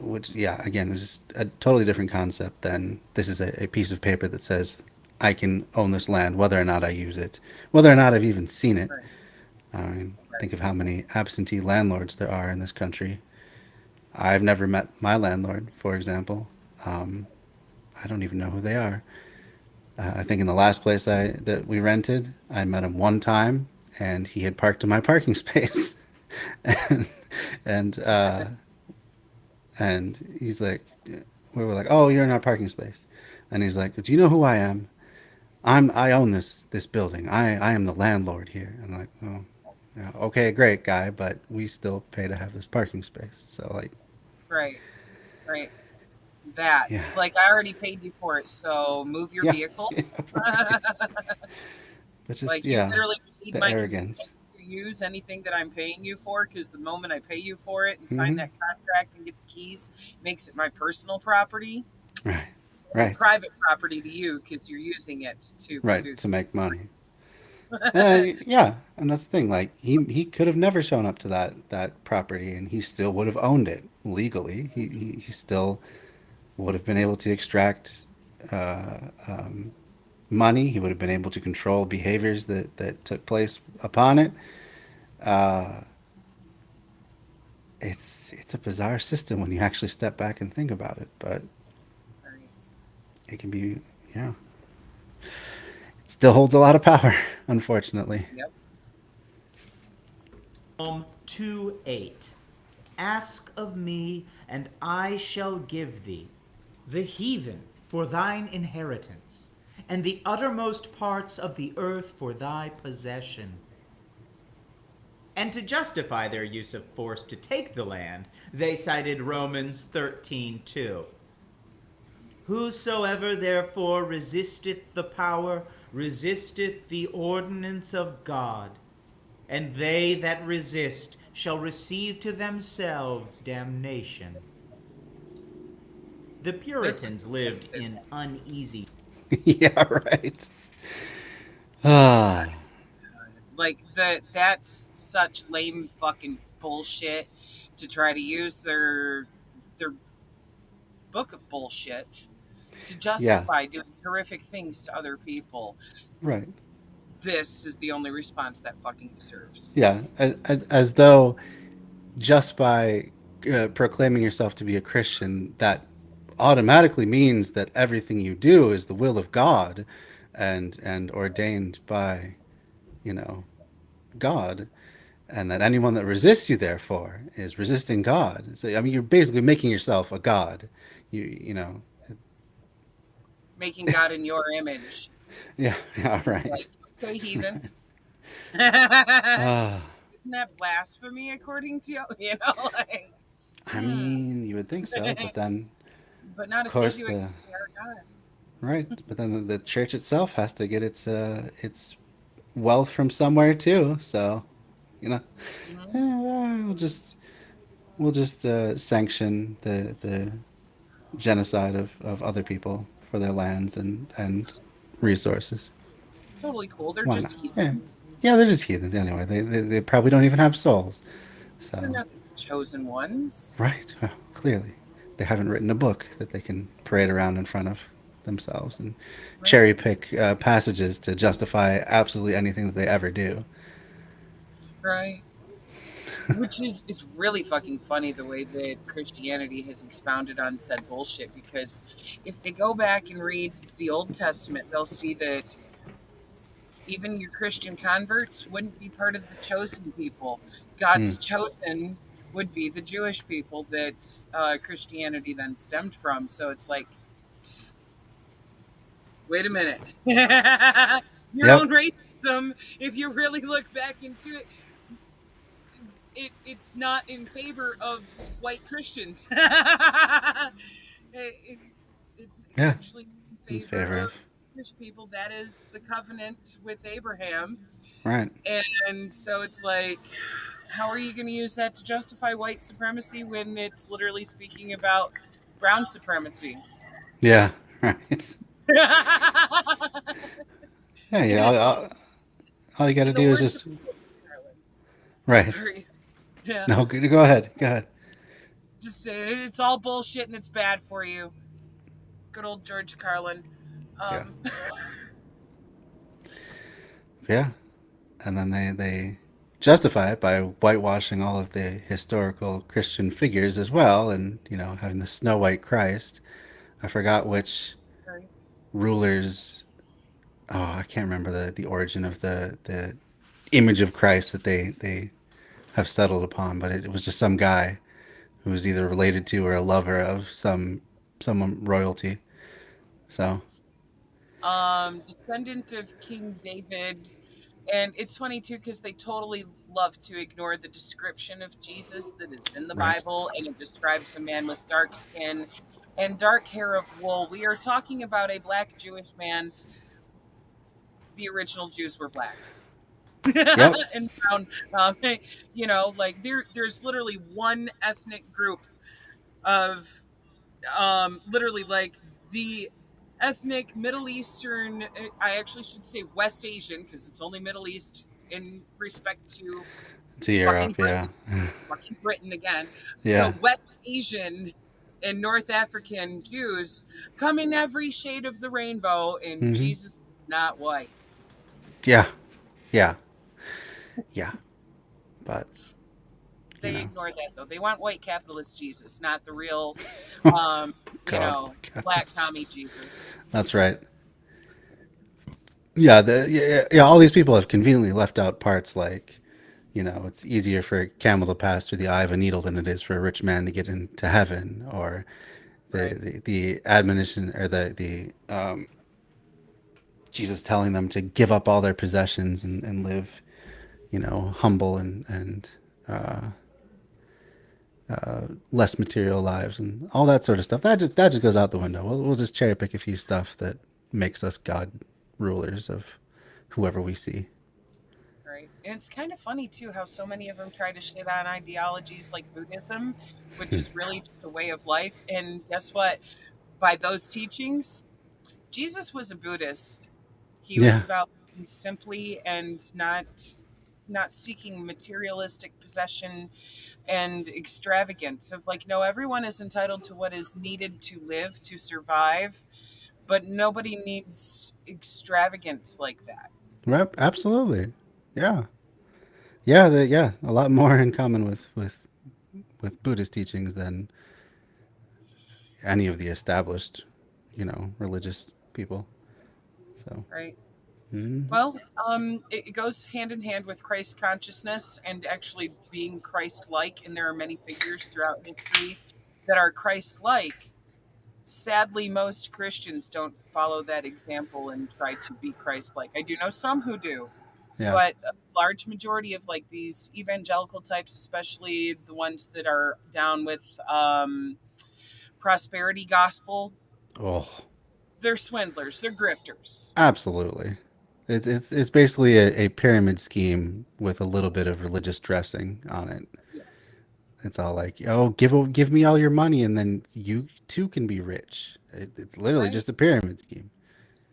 Which, yeah, again, is just a totally different concept than this is a piece of paper that says I can own this land whether or not I use it, whether or not I've even seen it. Right, I mean, right, think of how many absentee landlords there are in this country. I've never met my landlord, for example. Um, I don't even know who they are. I think in the last place that we rented, I met him one time, and he had parked in my parking space, and and uh, and he's like, we were like, oh, you're in our parking space, and he's like, do you know who I am? I own this building. I am the landlord here. I'm like, oh, yeah, okay, great guy, but we still pay to have this parking space. So like, right, right. That, yeah, like, I already paid you for it, so move your yeah, vehicle. yeah, right. But just Like, you yeah, literally need the my consent arrogance. to use anything that I'm paying you for, because the moment I pay you for it and sign Hmm. that contract and get the keys, makes it my personal property Right, and right, private property to you because you're using it to right. To produce. make money. Yeah, and that's the thing. Like he could have never shown up to that property, and he still would have owned it legally. He still would have been able to extract uh, um, money. He would have been able to control behaviors that took place upon it. Uh, it's a bizarre system when you actually step back and think about it, but Right. it can be, yeah. It still holds a lot of power, unfortunately. Yep. Psalm 2:8. Ask of me, and I shall give thee the heathen for thine inheritance, and the uttermost parts of the earth for thy possession. And to justify their use of force to take the land, they cited Romans 13:2. Whosoever therefore resisteth the power, resisteth the ordinance of God, and they that resist shall receive to themselves damnation. The This is Puritans lived in uneasy. Yeah, right. Ah, like that's such lame fucking bullshit to try to use their book of bullshit to yeah, justify doing horrific things to other people. right. This is the only response that fucking deserves. Yeah, as though just by proclaiming yourself to be a Christian, that automatically means that everything you do is the will of God, and ordained by, you know, God, and that anyone that resists you, therefore, is resisting God. So I mean, you're basically making yourself a god. You know, Making God in your image. yeah, yeah, right. Like, okay, heathen. Isn't Uh, that blasphemy according to you? You know, like, I mean, you would think so, but then, but not of if they course, do it. They are God. right, but then the church itself has to get its wealth from somewhere too. So, you know, Mhm. we'll just sanction the genocide of other people for their lands and resources. It's totally cool. They're Why just not? Yeah. heathens. Yeah, they're just heathens anyway. They probably don't even have souls. So They're not the chosen ones. right. Well, clearly, they haven't written a book that they can parade around in front of themselves and Right. cherry pick passages to justify absolutely anything that they ever do. Right. Which is it's really fucking funny the way that Christianity has expounded on said bullshit, because if they go back and read the Old Testament, they'll see that even your Christian converts wouldn't be part of the chosen people. Hmm. God's chosen would be the Jewish people that Christianity then stemmed from. So it's like, wait a minute. Your Yep. own racism, if you really look back into it, it's not in favor of white Christians. It- it's Yeah. actually in In favor favor of of Jewish people. That is the covenant with Abraham. right. And so it's like, how are you going to use that to justify white supremacy when it's literally speaking about brown supremacy? Yeah. Right. And Yeah. Yeah. it's All you got to in the do is words of just Carlin. right. Sorry. Yeah. No, go ahead. Go ahead. Just say it's all bullshit and it's bad for you. Good old George Carlin. Yeah. Um, Yeah. And then they justify it by whitewashing all of the historical Christian figures as well, and having the Snow White Christ. I forgot which Right. rulers. Oh, I can't remember the origin of the image of Christ that they have settled upon, but it was just some guy who was either related to or a lover of some royalty. So Descendant of King David. And it's funny too because they totally love to ignore the description of Jesus that is in the right, Bible, and it describes a man with dark skin and dark hair of wool. We are talking about a black Jewish man. The original Jews were black. yep, And brown. Like there's literally one ethnic group of literally like the ethnic Middle Eastern. I actually should say West Asian because it's only Middle East in respect to to fucking Europe, yeah, Britain, fucking Britain again. yeah, So West Asian and North African Jews come in every shade of the rainbow, and hmm, Jesus is not white. yeah, yeah, yeah. But you They know, ignore that though. They want white capitalist Jesus, not the real, um, God, black Tommy Jesus. that's right. Yeah, yeah. All these people have conveniently left out parts like, it's easier for a camel to pass through the eye of a needle than it is for a rich man to get into heaven, or Right. the admonition or the Jesus telling them to give up all their possessions and live, humble and uh, less material lives and all that sort of stuff. That just goes out the window. We'll just cherry pick a few stuff that makes us God rulers of whoever we see. Right. And it's kind of funny too how so many of them try to shit on ideologies like Buddhism, which is really just a way of life. And guess what? By those teachings, Jesus was a Buddhist. He was Yeah. about living simply and not seeking materialistic possession and extravagance of like, no, everyone is entitled to what is needed to live, to survive, but nobody needs extravagance like that. Right. Absolutely. Yeah. Yeah. Yeah. A lot more in common with Buddhist teachings than any of the established, religious people. So. Right. Mhm. Well, it goes hand in hand with Christ consciousness and actually being Christ like. And there are many figures throughout history that are Christ like. Sadly, most Christians don't follow that example and try to be Christ like. I do know some who do, Yeah. but a large majority of like these evangelical types, especially the ones that are down with prosperity gospel, Oh. they're swindlers, they're grifters. Absolutely. It's basically a pyramid scheme with a little bit of religious dressing on it. Yes. It's all like, oh, give me all your money, and then you too can be rich. It's literally Right. just a pyramid scheme.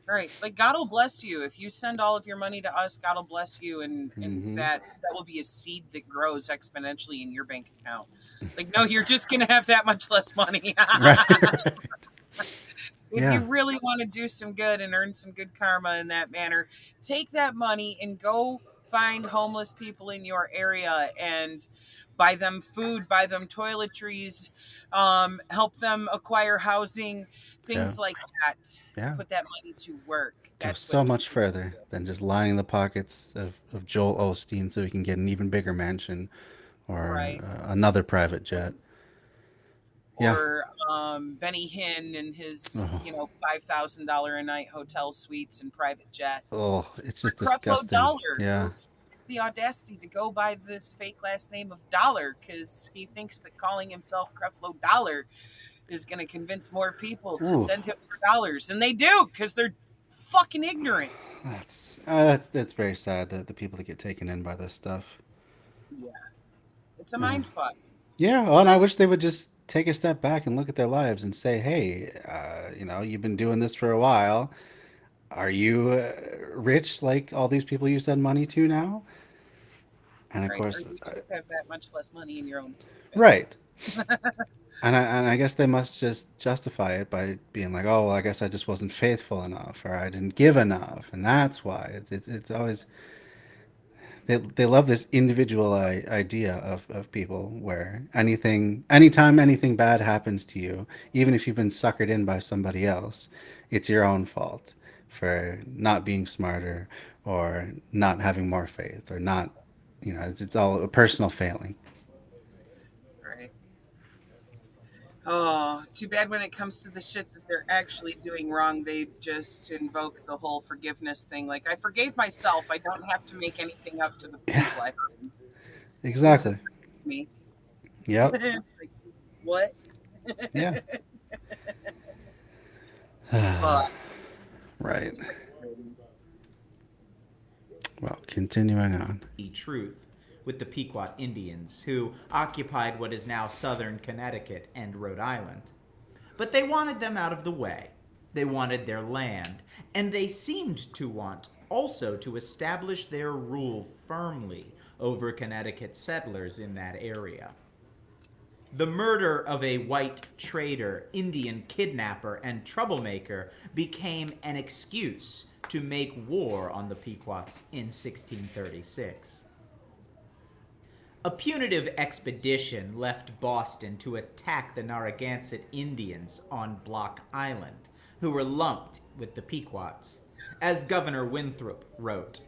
Right. Like God will bless you. If you send all of your money to us, God will bless you and Mm-hmm. that will be a seed that grows exponentially in your bank account. Like, no, you're just gonna have that much less money. Right. Right. If Yeah. you really want to do some good and earn some good karma in that manner, take that money and go find homeless people in your area and buy them food, buy them toiletries, help them acquire housing, Yeah. things like that. Yeah. Put that money to work. Go That's so what much people further than just lining the pockets of Joel Osteen so he can get an even bigger mansion or right. another private jet. Yeah. Or Benny Hinn and his, Oh, $5,000 a night hotel suites and private jets. oh, it's Or just Creflo disgusting. Dollar, Yeah. who has the audacity to go by this fake last name of Dollar because he thinks that calling himself Creflo Dollar is going to convince more people to Ooh, send him more dollars. And they do because they're fucking ignorant. that's very sad that the people that get taken in by this stuff. Yeah. It's a Yeah. mind fuck. Yeah, well, and I wish they would just take a step back and look at their lives and say, "Hey, you've been doing this for a while. Are you rich like all these people you send money to now?" And of Right. Or course, you just have that much less money in your own bank right. And I guess they must just justify it by being like, "Oh, well, I guess I just wasn't faithful enough, or I didn't give enough, and that's why." It's always they love this individual idea of people where anytime anything bad happens to you, even if you've been suckered in by somebody else, it's your own fault for not being smarter or not having more faith or not, it's all a personal failing. right? Oh, too bad when it comes to the shit that they're actually doing wrong, they just invoke the whole forgiveness thing. Like, I forgave myself. I don't have to make anything up to the Yeah, people I hurt. This is exactly. me. Yep. Like, what? Yeah. Fuck. Right. It's frustrating. Well, continuing on. Truth with the Pequot Indians, who occupied what is now southern Connecticut and Rhode Island. But they wanted them out of the way. They wanted their land, and they seemed to want also to establish their rule firmly over Connecticut settlers in that area. The murder of a white trader, Indian kidnapper, and troublemaker became an excuse to make war on the Pequots in 1636. A punitive expedition left Boston to attack the Narragansett Indians on Block Island, who were lumped with the Pequots. As Governor Winthrop wrote,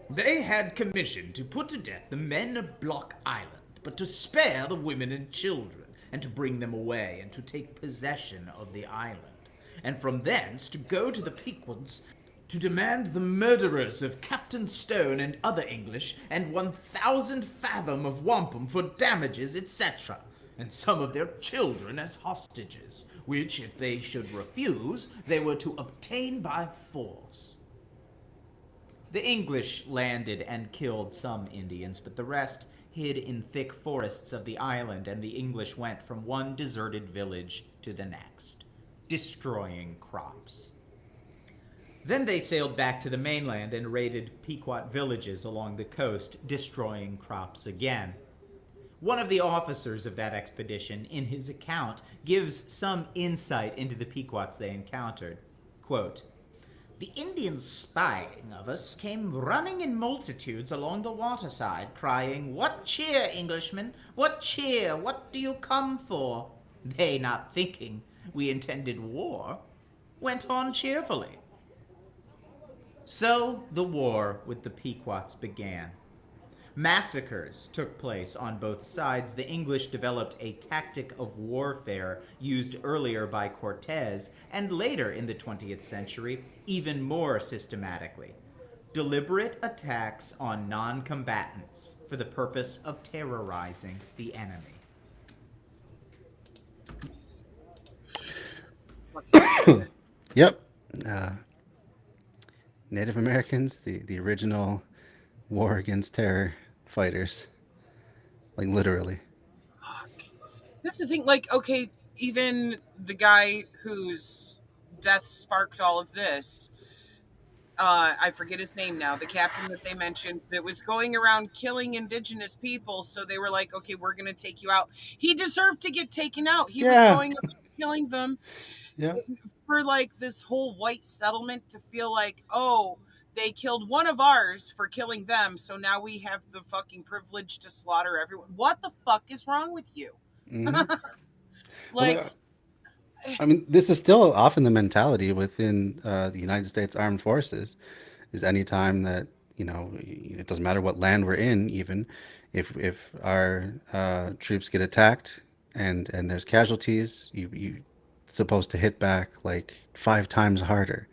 "They had commission to put to death the men of Block Island, but to spare the women and children, and to bring them away, and to take possession of the island, and from thence to go to the Pequots to demand the murderers of Captain Stone and other English, and 1,000 fathom of wampum for damages, etc., and some of their children as hostages, which, if they should refuse, they were to obtain by force." The English landed and killed some Indians, but the rest hid in thick forests of the island, and the English went from one deserted village to the next, destroying crops. Then they sailed back to the mainland and raided Pequot villages along the coast, destroying crops again. One of the officers of that expedition, in his account, gives some insight into the Pequots they encountered. Quote, "The Indians spying of us came running in multitudes along the waterside, crying, 'What cheer, Englishmen? What cheer? What do you come for?' They, not thinking we intended war, went on cheerfully." So the war with the Pequots began. Massacres took place on both sides. The English developed a tactic of warfare used earlier by Cortez and later in the 20th century even more systematically. Deliberate attacks on non-combatants for the purpose of terrorizing the enemy. Yep. Uh, Native Americans, the original war against terror fighters, like literally. Fuck. That's the thing. Like, okay, even the guy who's death sparked all of this. I forget his name now, the captain that they mentioned that was going around killing indigenous people. So they were like, okay, we're going to take you out. He deserved to get taken out. He was Yeah. going around killing them Yeah. for like this whole white settlement to feel like, oh, they killed one of ours for killing them. So now we have the fucking privilege to slaughter everyone. What the fuck is wrong with you? Hmm. Like, I mean, this is still often the mentality within the United States Armed Forces. Is any time that it doesn't matter what land we're in, even if our troops get attacked and there's casualties, you supposed to hit back like 5 times harder.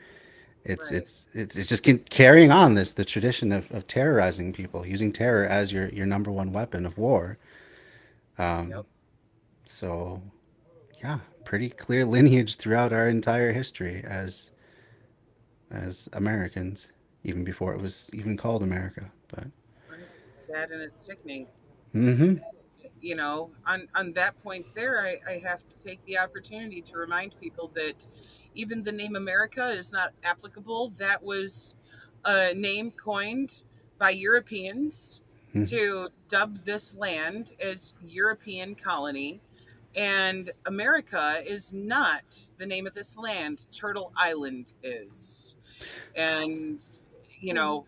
It's right. it's just carrying on the tradition of terrorizing people, using terror as your number one weapon of war. Yep. So yeah, pretty clear lineage throughout our entire history as Americans, even before it was even called America. But Right. It's sad and it's sickening. mm-hmm. On that point there, I have to take the opportunity to remind people that even the name America is not applicable. That was a name coined by Europeans Mm-hmm. to dub this land as European colony. And America is not the name of this land. Turtle Island is. And, you know,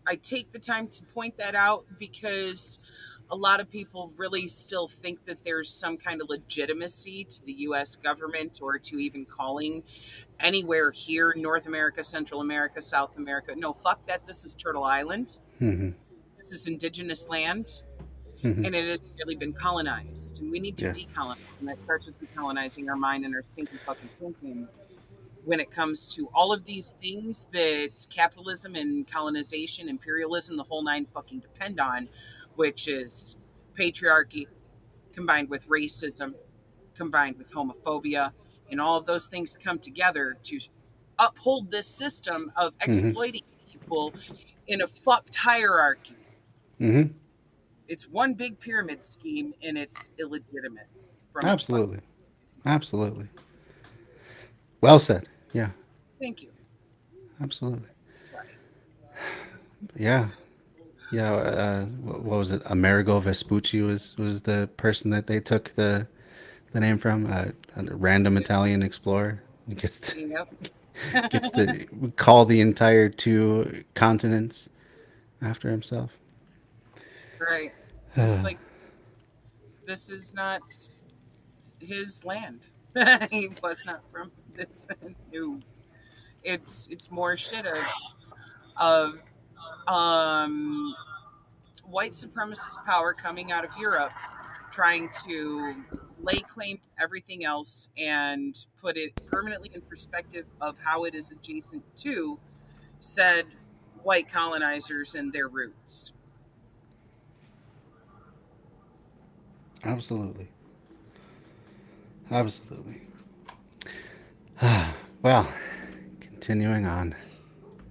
I take the time to point that out because a lot of people really still think that there's some kind of legitimacy to the US government or to even calling anywhere here North America, Central America, South America. No, fuck that. This is Turtle Island. Mm-hmm. This is indigenous land Mm-hmm. and it has really been colonized. And we need to Yeah. decolonize. And that starts with decolonizing our mind and our stinking fucking thinking when it comes to all of these things that capitalism and colonization, imperialism, the whole nine fucking depend on, which is patriarchy combined with racism, combined with homophobia, and all of those things come together to uphold this system of Mm-hmm. exploiting people in a fucked hierarchy. Mm-hmm. It's one big pyramid scheme and it's illegitimate from its fucking. Absolutely. Absolutely. Well said. Yeah. Thank you. Absolutely. Sorry. Yeah. Yeah. What was it? Amerigo Vespucci was the person that they took the name from. A random Italian explorer. He Yep. gets to call the entire 2 continents after himself. Right. It's like this is not his land. He was not from this. No, it's more shit of um, white supremacist power coming out of Europe, trying to lay claim to everything else and put it permanently in perspective of how it is adjacent to said white colonizers and their roots. Absolutely. Absolutely. Well, continuing on.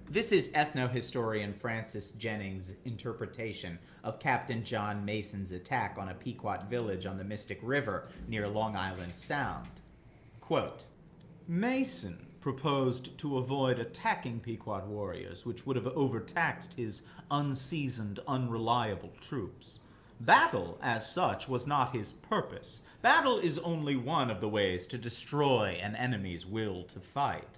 This is ethnohistorian Francis Jennings' interpretation of Captain John Mason's attack on a Pequot village on the Mystic River near Long Island Sound. Quote, Mason proposed to avoid attacking Pequot warriors, which would have overtaxed his unseasoned, unreliable troops. Battle, as such, was not his purpose. Battle is only one of the ways to destroy an enemy's will to fight.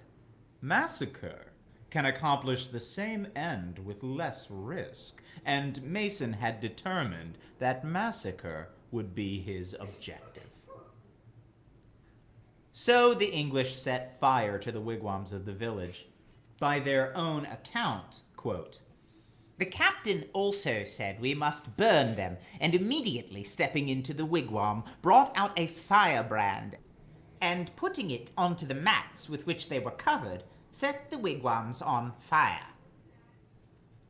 Massacre can accomplish the same end with less risk, and Mason had determined that massacre would be his objective. So the English set fire to the wigwams of the village. By their own account, quote, the captain also said we must burn them, and immediately stepping into the wigwam, brought out a firebrand, and putting it onto the mats with which they were covered, set the wigwams on fire.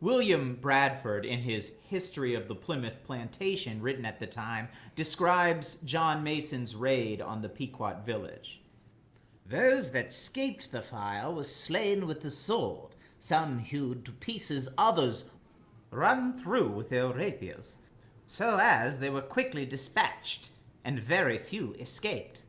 William Bradford, in his History of the Plymouth Plantation, written at the time, describes John Mason's raid on the Pequot village. Those that scaped the fire were slain with the sword, some hewed to pieces, others run through with their rapiers, so as they were quickly dispatched, and very few escaped.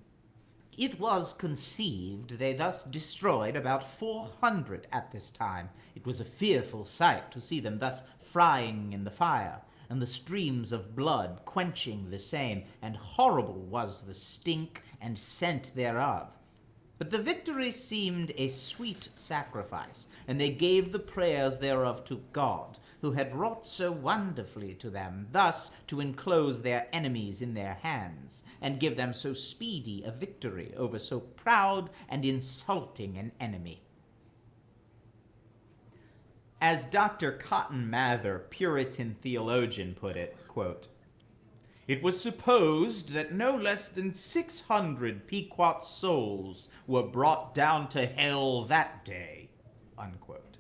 It was conceived they thus destroyed about 400 at this time. It was a fearful sight to see them thus frying in the fire, and the streams of blood quenching the same, and horrible was the stink and scent thereof. But the victory seemed a sweet sacrifice, and they gave the prayers thereof to God, who had wrought so wonderfully to them, thus to enclose their enemies in their hands, and give them so speedy a victory over so proud and insulting an enemy. As Dr. Cotton Mather, Puritan theologian, put it, quote, "It was supposed that no less than 600 Pequot souls were brought down to hell that day," unquote.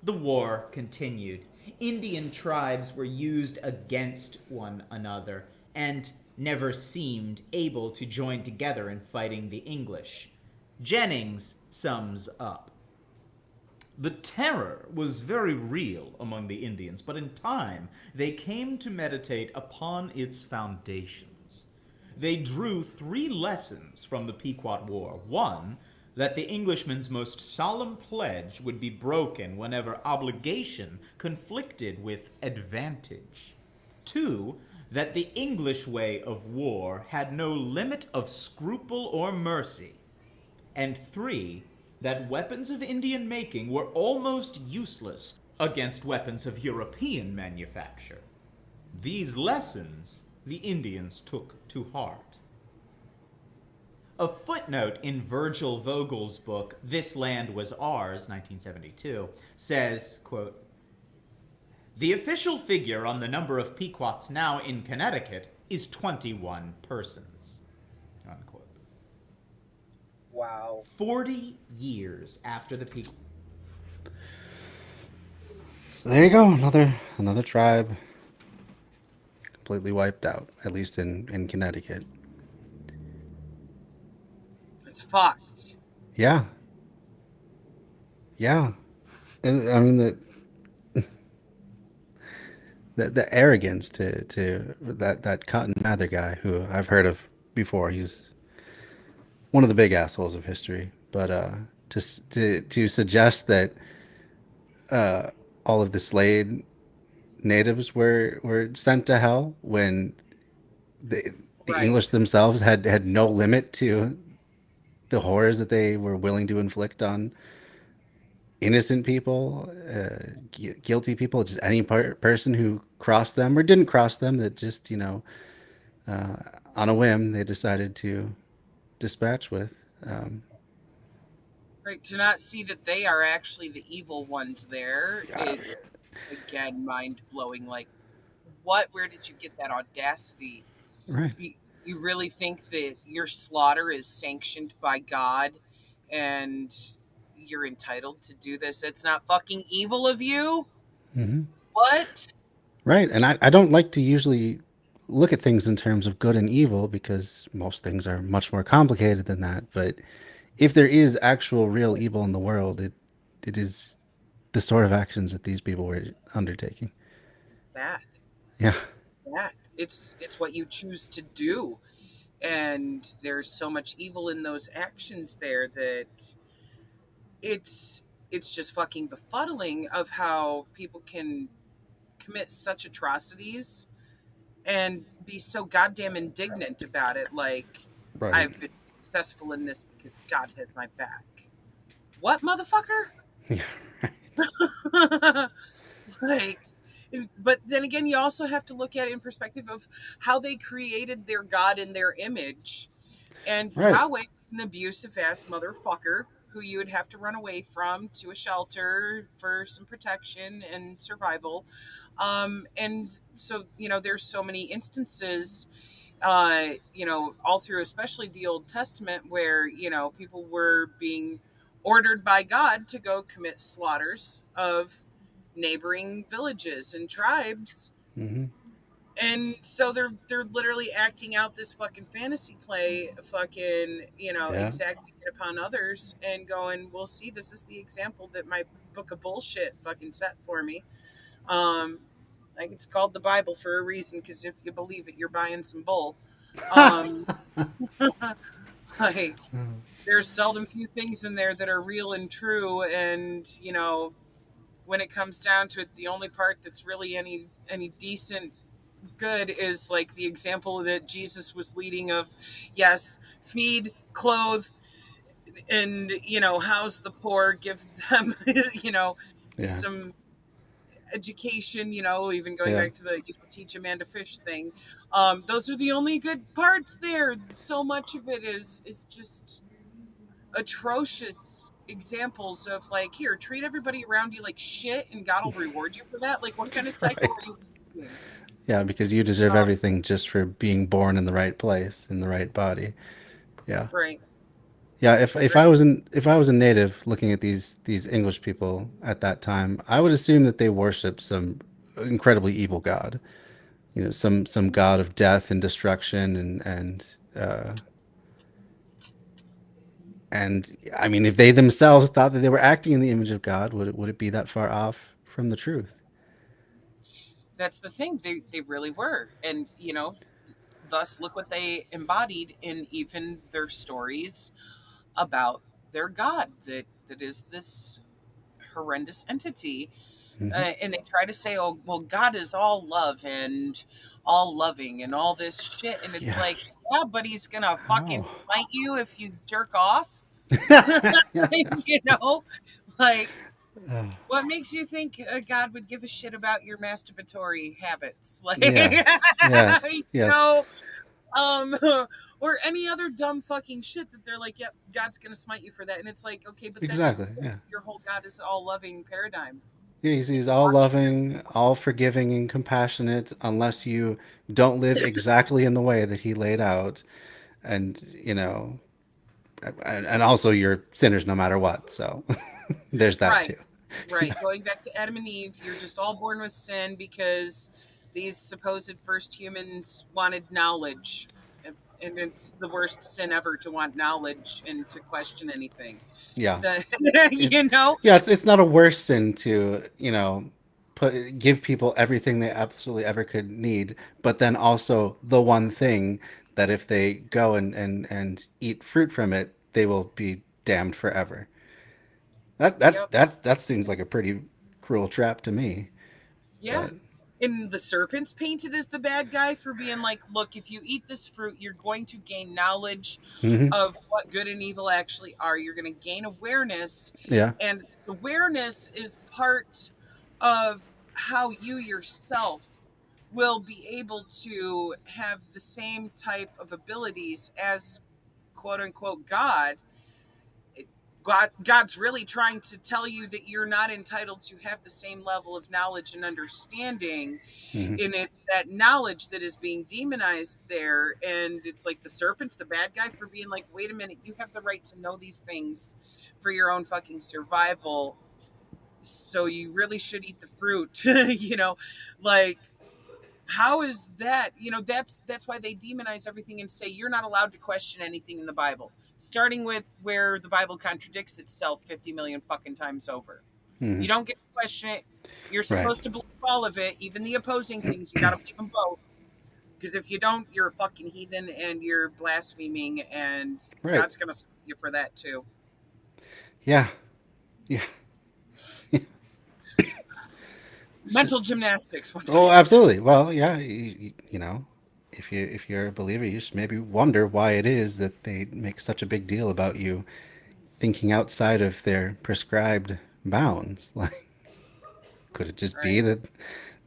The war continued. Indian tribes were used against one another and never seemed able to join together in fighting the English. Jennings sums up, "The terror was very real among the Indians, but in time they came to meditate upon its foundations. They drew 3 lessons from the Pequot War. 1, that the Englishman's most solemn pledge would be broken whenever obligation conflicted with advantage. 2, that the English way of war had no limit of scruple or mercy. And 3, that weapons of Indian making were almost useless against weapons of European manufacture. These lessons the Indians took to heart." A footnote in Virgil Vogel's book, This Land Was Ours, 1972, says, quote, "The official figure on the number of Pequots now in Connecticut is 21 persons," unquote. Wow. 40 years after the Pequot. So there you go, another tribe completely wiped out, at least in Connecticut. It's fucked. Yeah. Yeah. And, I mean the arrogance to that Cotton Mather guy, who I've heard of before. He's one of the big assholes of history. But to suggest that all of the Slade natives were sent to hell when the Right. English themselves had no limit to the horrors that they were willing to inflict on innocent people, guilty people, just any person who crossed them or didn't cross them, that just, on a whim, they decided to dispatch with. Right, to not see that they are actually the evil ones there Yeah. is, again, mind-blowing. Like, what? Where did you get that audacity? Right. You really think that your slaughter is sanctioned by God and you're entitled to do this? It's not fucking evil of you? Mm-hmm. What? Right. And I don't like to usually look at things in terms of good and evil, because most things are much more complicated than that. But if there is actual real evil in the world, it is the sort of actions that these people were undertaking. That. Yeah. That. It's what you choose to do. And there's so much evil in those actions there that it's just fucking befuddling of how people can commit such atrocities and be so goddamn indignant about it. Like, Right. I've been successful in this because God has my back. What, motherfucker? Yeah. Like, but then again, you also have to look at it in perspective of how they created their God in their image. And Right. Yahweh is an abusive ass motherfucker who you would have to run away from to a shelter for some protection and survival. And so, there's so many instances, all through, especially the Old Testament, where, people were being ordered by God to go commit slaughters of neighboring villages and tribes. Mm-hmm. And so they're literally acting out this fucking fantasy play, fucking, exacting it upon others and going, well, see, this is the example that my book of bullshit fucking set for me. Like, it's called the Bible for a reason, because if you believe it, you're buying some bull. Like, there's seldom few things in there that are real and true, and when it comes down to it, the only part that's really any decent good is like the example that Jesus was leading of, yes, feed, clothe, and house the poor, give them Yeah. some education, even going Yeah. back to the teach a man to fish thing. Those are the only good parts there. So much of it is just atrocious examples of like, here, treat everybody around you like shit and God will reward you for that. Like, what kind of cycle are Right. you doing? Yeah, because you deserve Um, everything just for being born in the right place, in the right body. Yeah. right, Yeah, if right, I was a native looking at these English people at that time, I would assume that they worship some incredibly evil god. You know, some god of death and destruction and I mean, if they themselves thought that they were acting in the image of God, would it be that far off from the truth? that's the thing. They really were, and thus look what they embodied in even their stories about their god that is this horrendous entity. Hmm. And they try to say, oh well, God is all love and all loving and all this shit, and it's like, Yes. yeah, but he's gonna fucking How? fight you if you jerk off. Yeah. you know like, Oh, what makes you think God would give a shit about your masturbatory habits? Like, yes. Yes. Yes. know um or any other dumb fucking shit that they're like, yep, God's gonna smite you for that. And it's like, okay, but then just Exactly. Yeah. your whole God is all loving paradigm. Yeah, he's all loving, all forgiving and compassionate, unless you don't live exactly in the way that he laid out, and and also you're sinners no matter what. So there's that Right, too. right. Going back to Adam and Eve, you're just all born with sin because these supposed first humans wanted knowledge. And it's the worst sin ever to want knowledge and to question anything. Yeah. The, It, you know? yeah, it's not a worse sin to, give people everything they absolutely ever could need, but then also the one thing that if they go and eat fruit from it, they will be damned forever. Yep. That seems like a pretty cruel trap to me. Yeah. But And the serpent's painted as the bad guy for being like, look, if you eat this fruit, you're going to gain knowledge mhm, of what good and evil actually are. You're going to gain awareness. yeah. And awareness is part of how you yourself will be able to have the same type of abilities as quote unquote God. God's really trying to tell you that you're not entitled to have the same level of knowledge and understanding, Mhm. and it's that knowledge that is being demonized there. And it's like the serpent's the bad guy for being like, wait a minute, you have the right to know these things for your own fucking survival, so you really should eat the fruit. Like, how is that? That's why they demonize everything and say you're not allowed to question anything in the Bible, starting with where the Bible contradicts itself 50 million fucking times over. You Mhm. don't get to question it. You're Right. supposed to believe all of it, even the opposing things. You got to believe them both. Because if you don't, you're a fucking heathen and you're blaspheming, and Right. God's going to sue you for that too. Yeah. Yeah. Mental gymnastics, once Oh, again. absolutely. Well, yeah, if you're a believer, you should maybe wonder why it is that they make such a big deal about you thinking outside of their prescribed bounds. Like, could it just be Right.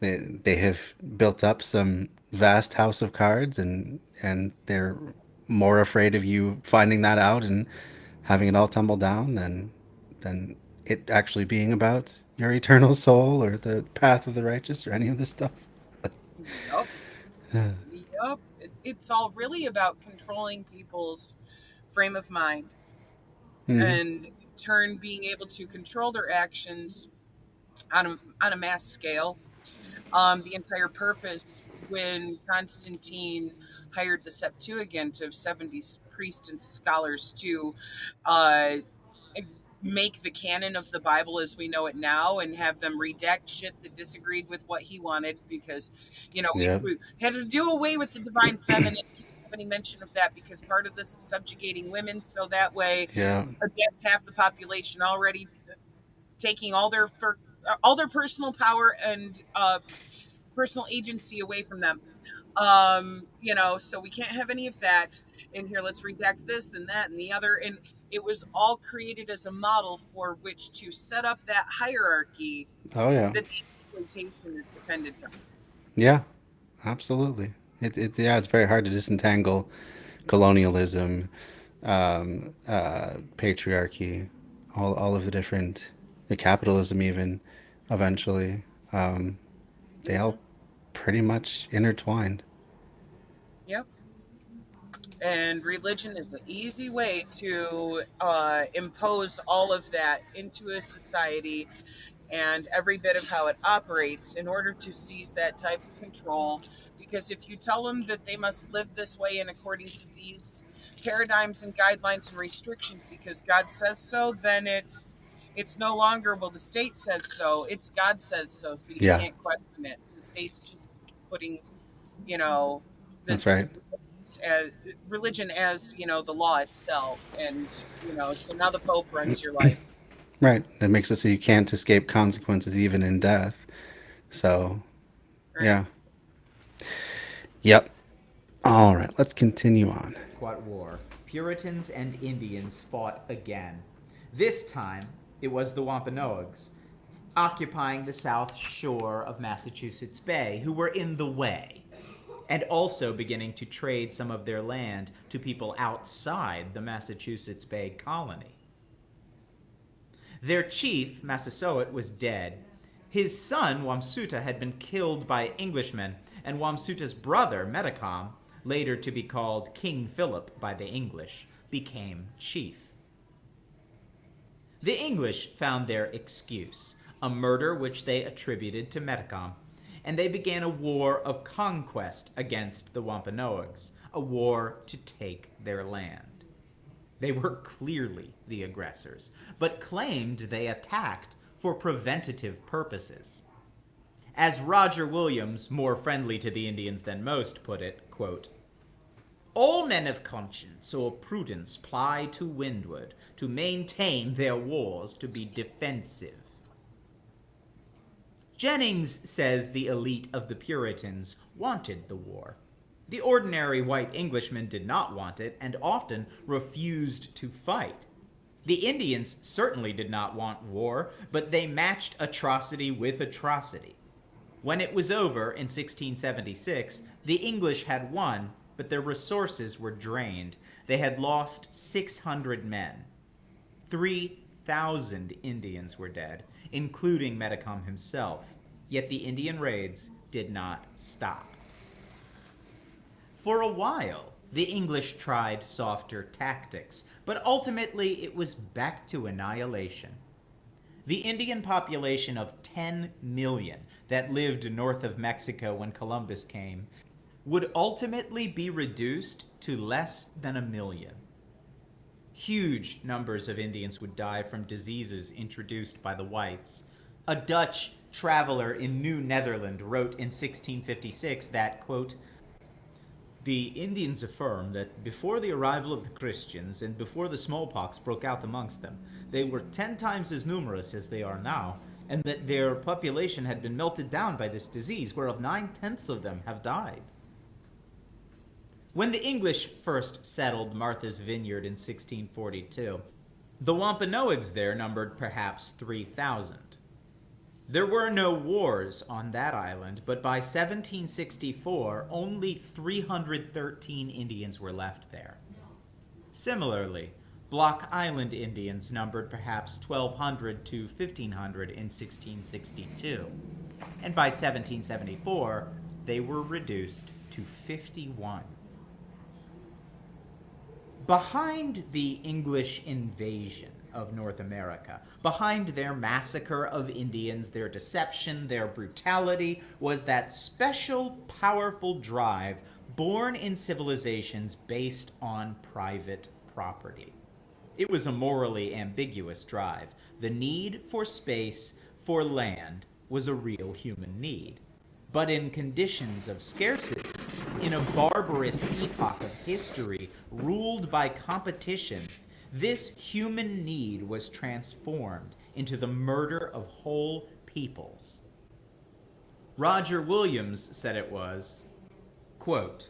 that they have built up some vast house of cards and they're more afraid of you finding that out and having it all tumble down than it actually being about your eternal soul or the path of the righteous or any of this stuff. Yup. Yup. It's all really about controlling people's frame of mind, Hmm. and in turn being able to control their actions on a mass scale. The entire purpose when Constantine hired the Septuagint of 70 priests and scholars to uh, make the canon of the Bible as we know it now and have them redact shit that disagreed with what he wanted, because we, Yeah. we had to do away with the divine feminine, any mention of that because part of this is subjugating women, so that way Yeah. against half the population already taking all their personal power and personal agency away from them. So we can't have any of that in here. Let's redact this, then that, and the other. And it was all created as a model for which to set up that hierarchy Oh yeah. that the exploitation is dependent on. Yeah. Absolutely. It's very hard to disentangle colonialism, patriarchy, all of the different, capitalism even, eventually. They all pretty much intertwined. Yep. And religion is an easy way to impose all of that into a society and every bit of how it operates in order to seize that type of control. Because if you tell them that they must live this way and according to these paradigms and guidelines and restrictions because God says so, then it's no longer, well, the state says so, it's God says so, so you Yeah, can't question it. The state's just putting, you know, that's this right. religion as, the law itself. And, so now the Pope runs your life. Right. That makes it so you can't escape consequences even in death. So, Right. yeah. Yep. All right, let's continue on. Pequot War. Puritans and Indians fought again. This time, it was the Wampanoags, occupying the south shore of Massachusetts Bay, who were in the way, and also beginning to trade some of their land to people outside the Massachusetts Bay colony. Their chief, Massasoit, was dead. His son, Wamsuta, had been killed by Englishmen, and Wamsuta's brother, Metacom, later to be called King Philip by the English, became chief. The English found their excuse, a murder which they attributed to Metacom, and they began a war of conquest against the Wampanoags, a war to take their land. They were clearly the aggressors, but claimed they attacked for preventative purposes. As Roger Williams, more friendly to the Indians than most, put it, quote, "All men of conscience or prudence ply to windward to maintain their wars to be defensive." Jennings says the elite of the Puritans wanted the war. The ordinary white Englishman did not want it and often refused to fight. The Indians certainly did not want war, but they matched atrocity with atrocity. When it was over in 1676, the English had won, but their resources were drained. They had lost 600 men. 3,000 Indians were dead, including Metacom himself. Yet the Indian raids did not stop. For a while, the English tried softer tactics, but ultimately it was back to annihilation. The Indian population of 10 million that lived north of Mexico when Columbus came would ultimately be reduced to less than 1 million. Huge numbers of Indians would die from diseases introduced by the whites. A Dutch traveler in New Netherland wrote in 1656 that, quote, "The Indians affirm that before the arrival of the Christians and before the smallpox broke out amongst them, they were 10 times as numerous as they are now, and that their population had been melted down by this disease, whereof 9/10 of them have died." When the English first settled Martha's Vineyard in 1642, the Wampanoags there numbered perhaps 3,000. There were no wars on that island, but by 1764, only 313 Indians were left there. Similarly, Block Island Indians numbered perhaps 1,200 to 1,500 in 1662, and by 1774, they were reduced to 51. Behind the English invasion of North America, behind their massacre of Indians, their deception, their brutality, was that special, powerful drive born in civilizations based on private property. It was a morally ambiguous drive. The need for space, for land, was a real human need. But in conditions of scarcity, in a barbarous epoch of history ruled by competition, this human need was transformed into the murder of whole peoples. Roger Williams said it was, quote,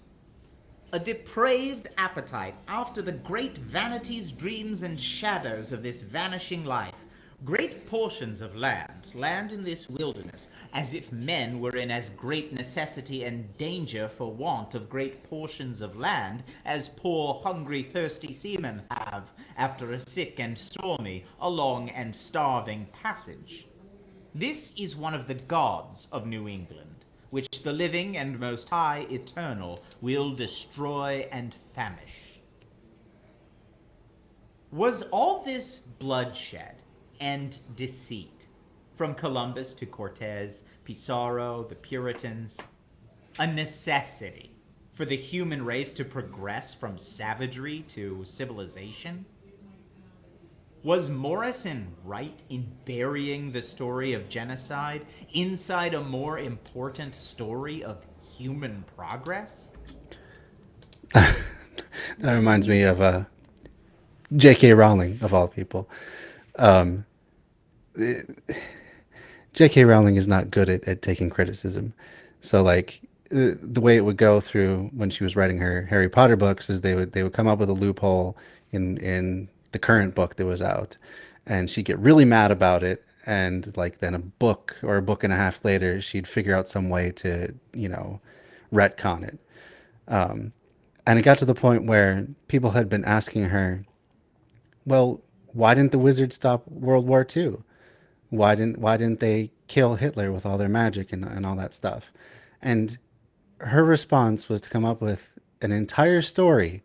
a depraved appetite after the great vanities, dreams, and shadows of this vanishing life, great portions of land in this wilderness, as if men were in as great necessity and danger for want of great portions of land as poor, hungry, thirsty seamen have after a sick and stormy, a long and starving passage. This is one of the gods of New England, which the living and most high eternal will destroy and famish. Was all this bloodshed and deceit, from Columbus to Cortez, Pizarro, the Puritans, a necessity for the human race to progress from savagery to civilization? Was Morrison right in burying the story of genocide inside a more important story of human progress? That reminds me of J.K. Rowling, of all people. J.K. Rowling is not good at taking criticism. So, like, the way it would go through when she was writing her Harry Potter books is they would come up with a loophole in the current book that was out, and she'd get really mad about it, and like then a book or a book and a half later she'd figure out some way to retcon it. And it got to the point where people had been asking her, well, why didn't the wizards stop World War II? Why didn't they kill Hitler with all their magic and all that stuff? And her response was to come up with an entire story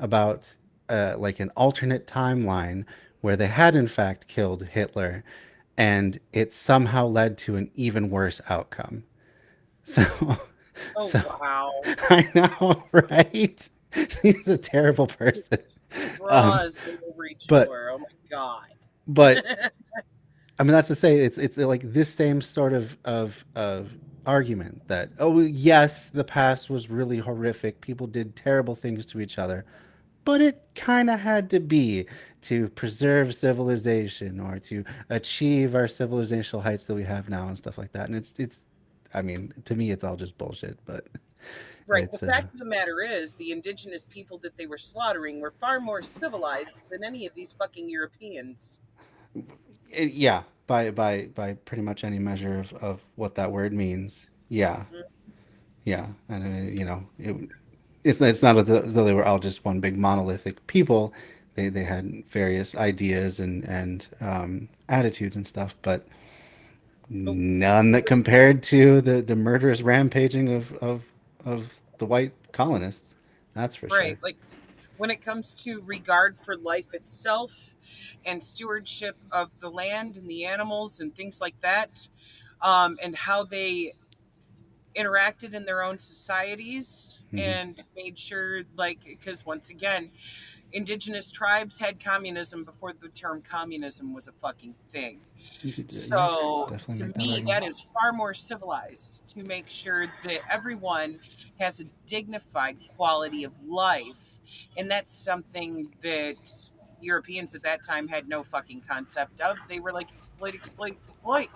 about like an alternate timeline where they had in fact killed Hitler, and it somehow led to an even worse outcome. So, Oh, so wow. I know, right? She's a terrible person. Straws they will reach but- for. Oh, my God. But I mean, that's to say, it's like this same sort of argument that, oh yes, the past was really horrific. People did terrible things to each other, but it kind of had to be to preserve civilization or to achieve our civilizational heights that we have now and stuff like that. And it's, I mean, to me, it's all just bullshit. But Right. it's, The fact of the matter is, the indigenous people that they were slaughtering were far more civilized than any of these fucking Europeans. yeah, by pretty much any measure of what that word means. Yeah, yeah, and it's not as though they were all just one big monolithic people. They had various ideas and attitudes and stuff, but none that compared to the murderous rampaging of the white colonists. That's for Right. sure. Like, when it comes to regard for life itself and stewardship of the land and the animals and things like that, and how they interacted in their own societies and made sure, like, because once again, indigenous tribes had communism before the term communism was a fucking thing. You could So definitely to make me, argument. that is far more civilized to make sure that everyone has a dignified quality of life. And that's something that Europeans at that time had no fucking concept of. They were like, exploit, exploit, exploit.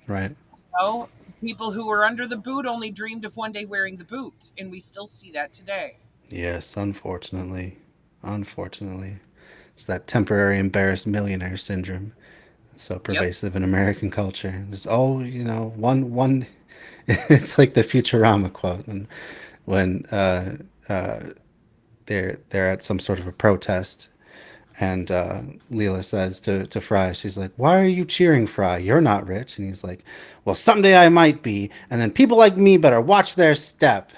Right. No, people who were under the boot only dreamed of one day wearing the boot. And we still see that today. Yes, unfortunately. Unfortunately. It's that temporary embarrassed millionaire syndrome. It's so pervasive in American culture. There's one it's like the Futurama quote when they're at some sort of a protest, and Leela says to Fry, she's like, why are you cheering, Fry? You're not rich. And he's like, well, someday I might be, and then people like me better watch their step.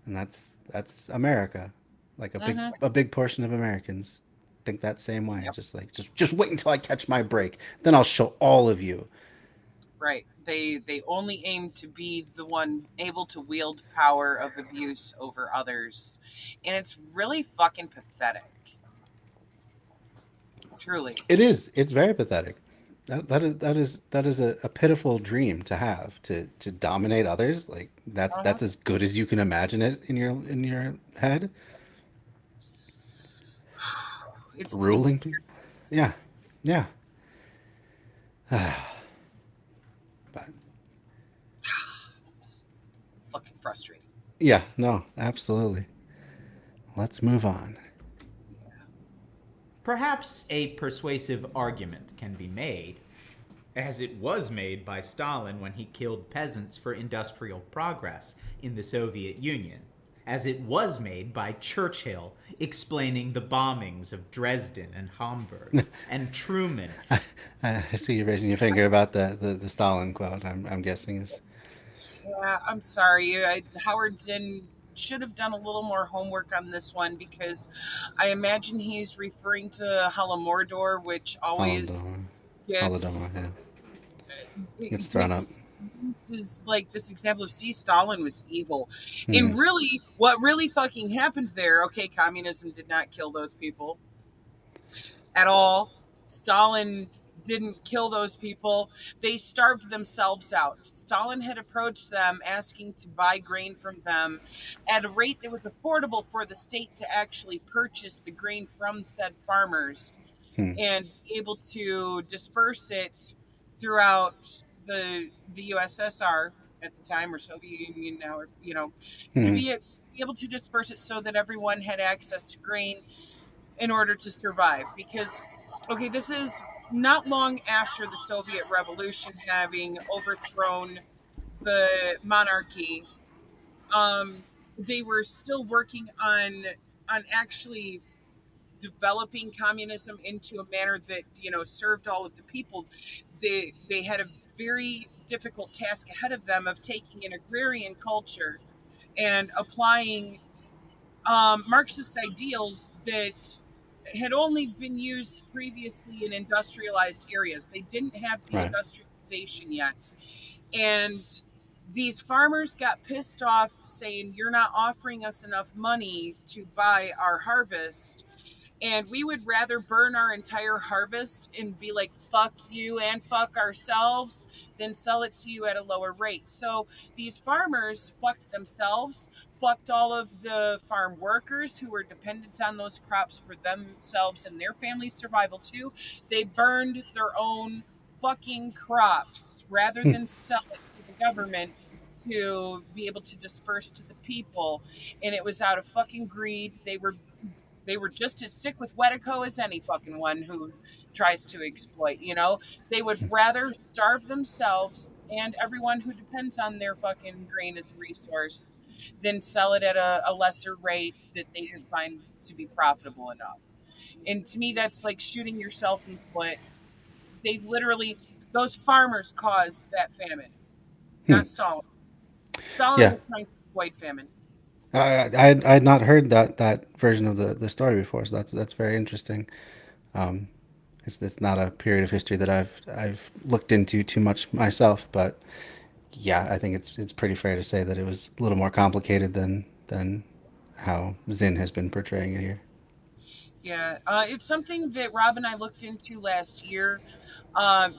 And that's America. Like a big portion of Americans think that same way. Just wait until I catch my break. Then I'll show all of you. Right. They only aim to be the one able to wield power of abuse over others. And it's really fucking pathetic. Truly. It is. It's very pathetic. That is a pitiful dream to have, to dominate others. Like Uh-huh. that's as good as you can imagine it in your head. It's the Ruling people. experience. Yeah, yeah. But It's fucking frustrating. yeah, no, absolutely. Let's move on. Perhaps a persuasive argument can be made, as it was made by Stalin when he killed peasants for industrial progress in the Soviet Union, as it was made by Churchill explaining the bombings of Dresden and Hamburg, and Truman. I see you raising your finger about the Stalin quote. I'm guessing is. Yeah, I'm sorry. Howard Zinn should have done a little more homework on this one because I imagine he's referring to Holodomor, which always Holodomor. Holodomor, gets yeah. Gets it thrown up. gets used as like this example of see Stalin was evil. Hmm. And really what really fucking happened there, okay, communism did not kill those people at all. Stalin didn't kill those people. They starved themselves out. Stalin had approached them asking to buy grain from them at a rate that was affordable for the state to actually purchase the grain from said farmers Hmm. and be able to disperse it throughout the USSR at the time, or Soviet Union now, or, to Hmm. be able to disperse it so that everyone had access to grain in order to survive. Because, okay, this is not long after the Soviet Revolution having overthrown the monarchy. They were still working on actually developing communism into a manner that served all of the people. They had a very difficult task ahead of them of taking an agrarian culture and applying Marxist ideals that had only been used previously in industrialized areas. They didn't have the Right. industrialization yet. And these farmers got pissed off saying, "You're not offering us enough money to buy our harvest. And we would rather burn our entire harvest and be like, fuck you and fuck ourselves than sell it to you at a lower rate." So these farmers fucked themselves, fucked all of the farm workers who were dependent on those crops for themselves and their family's survival too. They burned their own fucking crops rather Hmm. than sell it to the government to be able to disperse to the people. And it was out of fucking greed. They were just as sick with Wetico as any fucking one who tries to exploit, They would rather starve themselves and everyone who depends on their fucking grain as a resource than sell it at a lesser rate that they didn't find to be profitable enough. And to me, that's like shooting yourself in the foot. They literally, those farmers caused that famine, Hmm. not Stalin. Stalin Yeah. was trying to avoid famine. I had not heard that version of the story before, so that's very interesting. Um, it's not a period of history that I've looked into too much myself, but yeah, I think it's pretty fair to say that it was a little more complicated than how Zinn has been portraying it here. Yeah, it's something that Rob and I looked into last year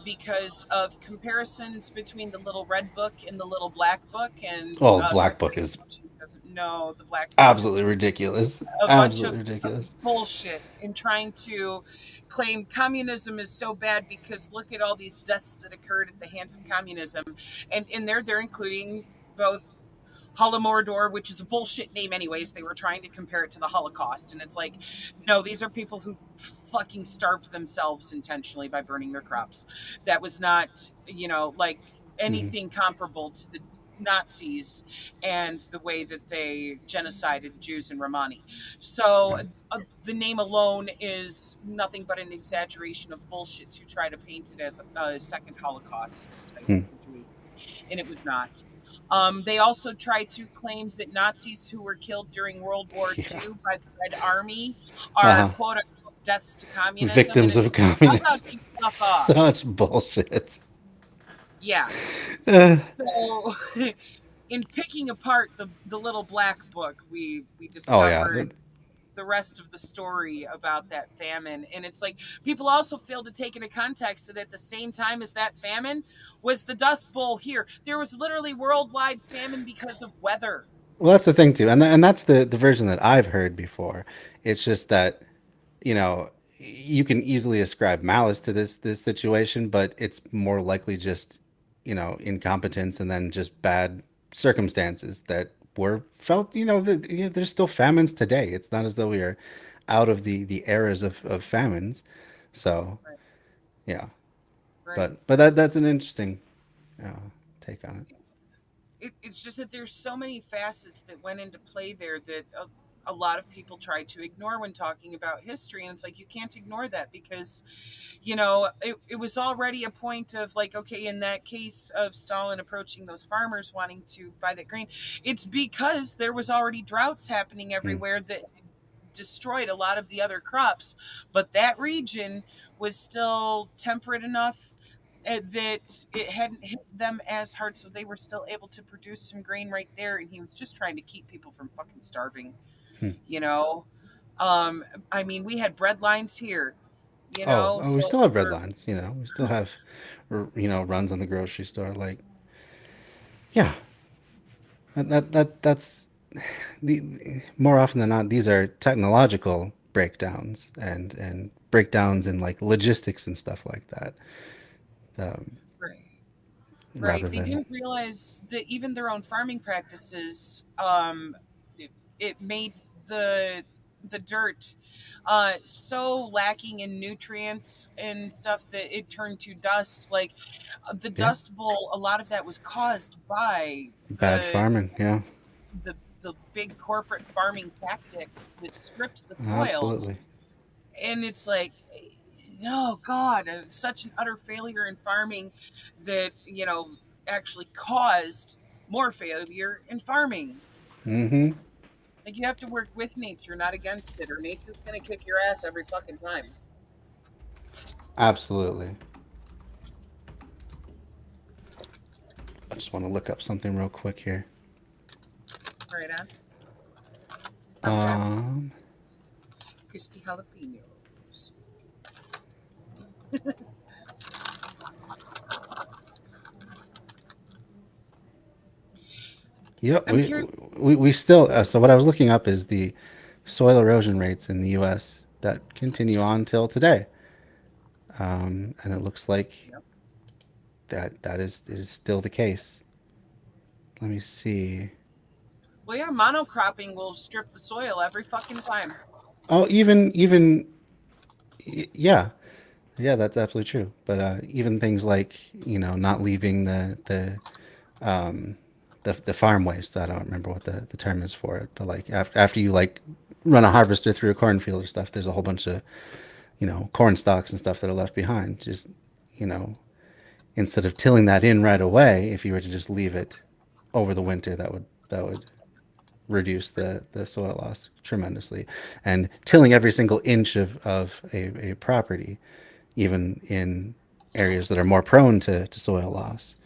because of comparisons between the little red book and the little black book. And Oh, for Black Book anybody is watching who doesn't know, the black book absolutely is ridiculous. a bunch Absolutely of ridiculous. bullshit in trying to claim communism is so bad because look at all these deaths that occurred at the hands of communism. And in there, they're including both Holodomor, which is a bullshit name anyways. They were trying to compare it to the Holocaust. And it's like, no, these are people who fucking starved themselves intentionally by burning their crops. That was not, like Hmm. anything comparable to the Nazis and the way that they genocided Jews in Romani. So Right. the name alone is nothing but an exaggeration of bullshit to try to paint it as a second Holocaust type Hmm. situation. And it was not. They also tried to claim that Nazis who were killed during World War Yeah. II by the Red Army Uh are huh. quote unquote deaths to communism. And Victims it's of like, how communism. about you fuck off? Such bullshit. Yeah. Uh, So in picking apart the little black book, we oh yeah. discovered the rest of the story about that famine. And it's like people also fail to take into context that at the same time as that famine was the Dust Bowl here. There was literally worldwide famine because of weather. Well, that's the thing too, and that's the version that I've heard before. It's just that, you know, you can easily ascribe malice to this situation, but it's more likely just, you know, incompetence and then just bad circumstances that were felt. You know, there's still famines today. It's not as though we are out of the eras of famines. So Right. yeah, Right. but that's an interesting uh, take on it. It's just that there's so many facets that went into play there that a lot of people try to ignore when talking about history. And it's like, you can't ignore that because, it was already a point of like, okay, in that case of Stalin approaching those farmers wanting to buy that grain, it's because there was already droughts happening Hmm. everywhere that destroyed a lot of the other crops. But that region was still temperate enough that it hadn't hit them as hard, so they were still able to produce some grain right there. And he was just trying to keep people from fucking starving, Hmm. you know. Um, I mean, we had bread lines here, Oh, we so still have red for lines. You know, we still have, you know, runs on the grocery store. Like, yeah, that's more often than not, these are technological breakdowns and breakdowns in like logistics and stuff like that, um, right, rather right. They than didn't realize that even their own farming practices, it made the the dirt so lacking in nutrients and stuff that it turned to dust. Like the yeah, Dust Bowl, a lot of that was caused by bad farming. Yeah, the big corporate farming tactics that stripped the soil. absolutely. And it's like, oh God, it's such an utter failure in farming that, actually caused more failure in farming. Mm-hmm. Like, you have to work with nature, not against it, or nature's gonna kick your ass every fucking time. Absolutely. I just want to look up something real quick here. Right on. I'm grabbing some Um, crispy jalapenos. yep, I'm we curious. we still. So what I was looking up is the soil erosion rates in the U.S. that continue on till today, and it looks like Yep. that is still the case. Let me see. Well, yeah, monocropping will strip the soil every fucking time. Oh, yeah, yeah, that's absolutely true. But even things like, you know, not leaving um, the farm waste. I don't remember what the term is for it, but like after you like run a harvester through a cornfield or stuff, there's a whole bunch of, you know, corn stalks and stuff that are left behind. Just, you know, instead of tilling that in right away, if you were to just leave it over the winter, that would reduce the soil loss tremendously. And tilling every single inch of a property, even in areas that are more prone to soil loss,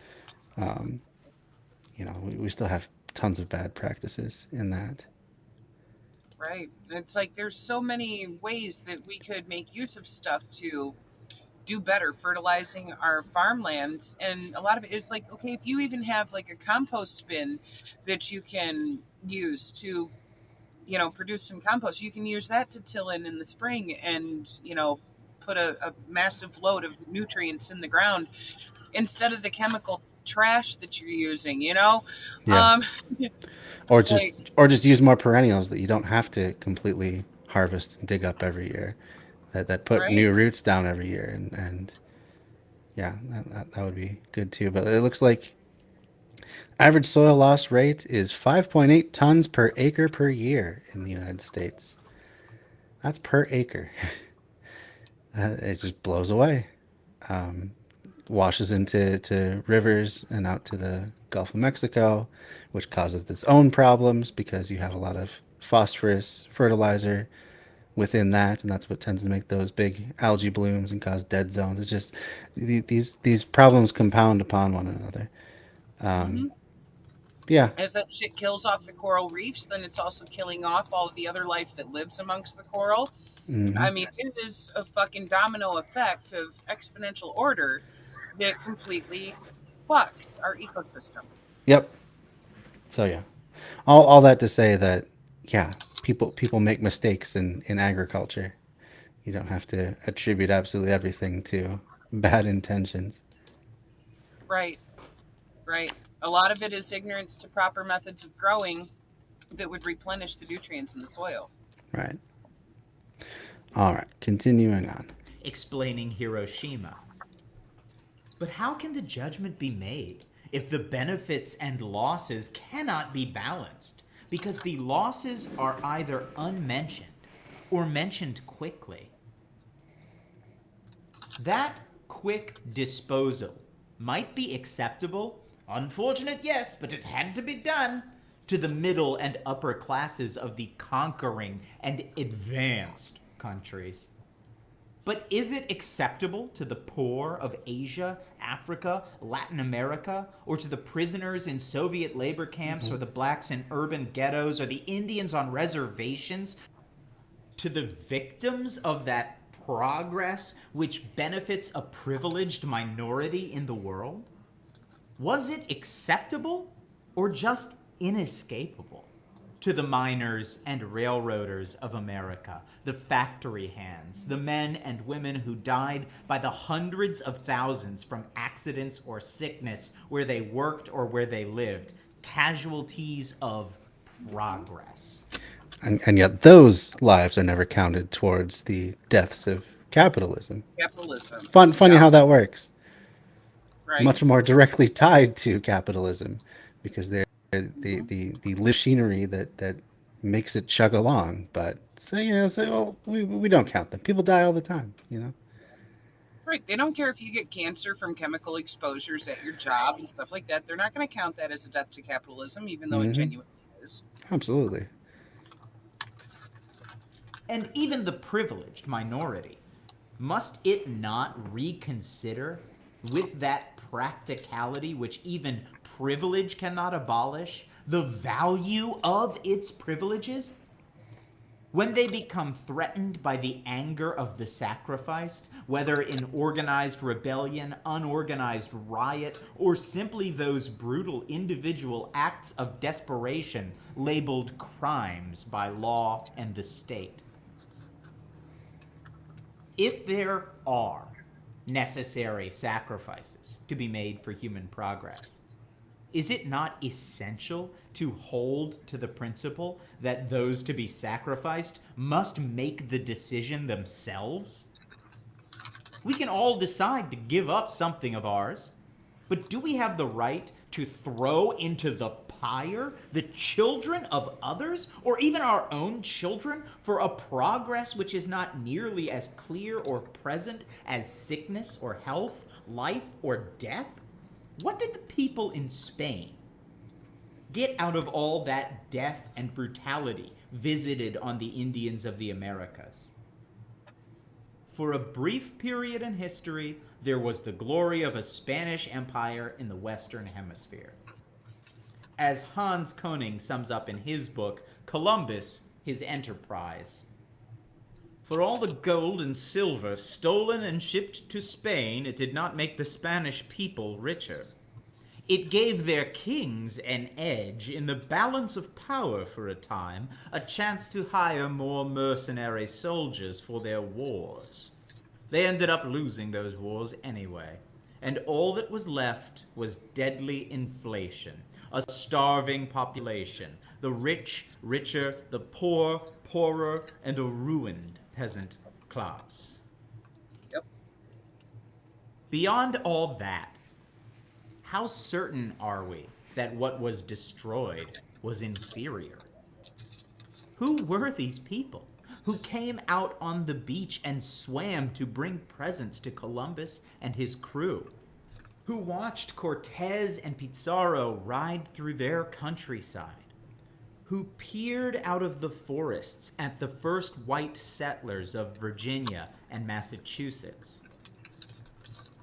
you know, we still have tons of bad practices in that. Right. It's like there's so many ways that we could make use of stuff to do better fertilizing our farmlands. And a lot of it is like, okay, if you even have like a compost bin that you can use to, produce some compost, you can use that to till in the spring and, put a massive load of nutrients in the ground instead of the chemical trash that you're using, Yeah. um Or like, just use more perennials that you don't have to completely harvest and dig up every year. That put right. new roots down every year, and yeah, that would be good too. But it looks like average soil loss rate is 5.8 tons per acre per year in the United States. That's per acre. It just blows away. Washes into rivers and out to the Gulf of Mexico, which causes its own problems because you have a lot of phosphorus fertilizer within that, and that's what tends to make those big algae blooms and cause dead zones. It's just these problems compound upon one another. Um, hmm Yeah. As that shit kills off the coral reefs, then it's also killing off all of the other life that lives amongst the coral. Hmm. I mean, it is a fucking domino effect of exponential order that completely fucks our ecosystem. Yep. So yeah, all that to say that yeah, people make mistakes in agriculture. You don't have to attribute absolutely everything to bad intentions. Right, right. A lot of it is ignorance to proper methods of growing that would replenish the nutrients in the soil. Right. All right. Continuing on. Explaining Hiroshima. But how can the judgment be made if the benefits and losses cannot be balanced? Because the losses are either unmentioned or mentioned quickly. That quick disposal might be acceptable, unfortunate, yes, but it had to be done, to the middle and upper classes of the conquering and advanced countries. But is it acceptable to the poor of Asia, Africa, Latin America, or to the prisoners in Soviet labor camps, or the blacks in urban ghettos, or the Indians on reservations, to the victims of that progress which benefits a privileged minority in the world? Was it acceptable or just inescapable? To the miners and railroaders of America, the factory hands, the men and women who died by the hundreds of thousands from accidents or sickness where they worked or where they lived, casualties of progress. And yet those lives are never counted towards the deaths of capitalism. Capitalism. Funny Yeah. how that works. Right. Much more directly tied to capitalism because they're the machinery that makes it chug along. But well, we don't count them. People die all the time. Right. They don't care if you get cancer from chemical exposures at your job and stuff like that. They're not going to count that as a death to capitalism, even though it genuinely is. Absolutely. And even the privileged minority, must it not reconsider with that practicality which even privilege cannot abolish, the value of its privileges? When they become threatened by the anger of the sacrificed, whether in organized rebellion, unorganized riot, or simply those brutal individual acts of desperation labeled crimes by law and the state. If there are necessary sacrifices to be made for human progress, is it not essential to hold to the principle that those to be sacrificed must make the decision themselves? We can all decide to give up something of ours, but do we have the right to throw into the pyre the children of others, or even our own children, for a progress which is not nearly as clear or present as sickness or health, life or death? What did the people in Spain get out of all that death and brutality visited on the Indians of the Americas? For a brief period in history, there was the glory of a Spanish empire in the Western Hemisphere. As Hans Koning sums up in his book, Columbus, His Enterprise. For all the gold and silver stolen and shipped to Spain, it did not make the Spanish people richer. It gave their kings an edge in the balance of power for a time, a chance to hire more mercenary soldiers for their wars. They ended up losing those wars anyway, and all that was left was deadly inflation, a starving population, the rich richer, the poor poorer, and a ruined peasant class. Yep. Beyond all that, how certain are we that what was destroyed was inferior? Who were these people who came out on the beach and swam to bring presents to Columbus and his crew? Who watched Cortez and Pizarro ride through their countryside? Who peered out of the forests at the first white settlers of Virginia and Massachusetts?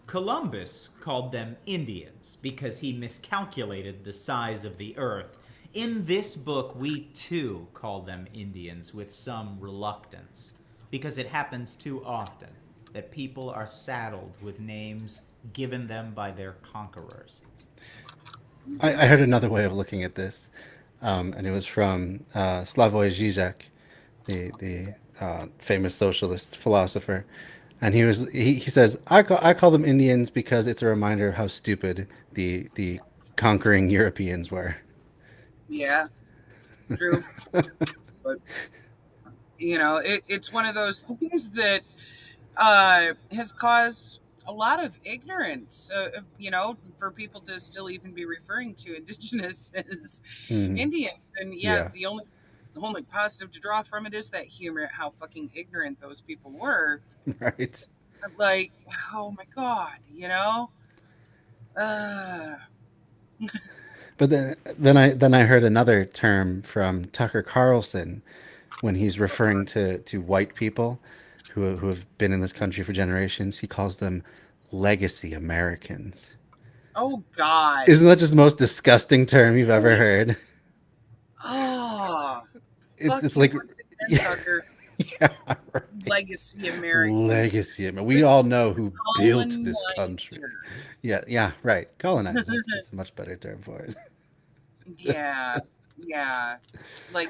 Columbus called them Indians because he miscalculated the size of the earth. In this book, we too call them Indians with some reluctance, because it happens too often that people are saddled with names given them by their conquerors. I heard another way of looking at this, and it was from Slavoj Žižek, the famous socialist philosopher, and he says I call them Indians because it's a reminder of how stupid the conquering Europeans were. Yeah, true. But it's one of those things that has caused a lot of ignorance. For people to still even be referring to indigenous as Indians, and Yeah. the only positive to draw from it is that humor at how fucking ignorant those people were. Right. Like, oh my god, But then I heard another term from Tucker Carlson when he's referring to white people who have been in this country for generations. He calls them legacy Americans. oh god. Isn't that just the most disgusting term you've ever heard? Oh, It's like yeah. Tucker. Yeah, right. Legacy Americans. Legacy. We all know who built this country. Colonizer. Yeah, right. Colonizer. That's a much better term for it. Yeah. Like,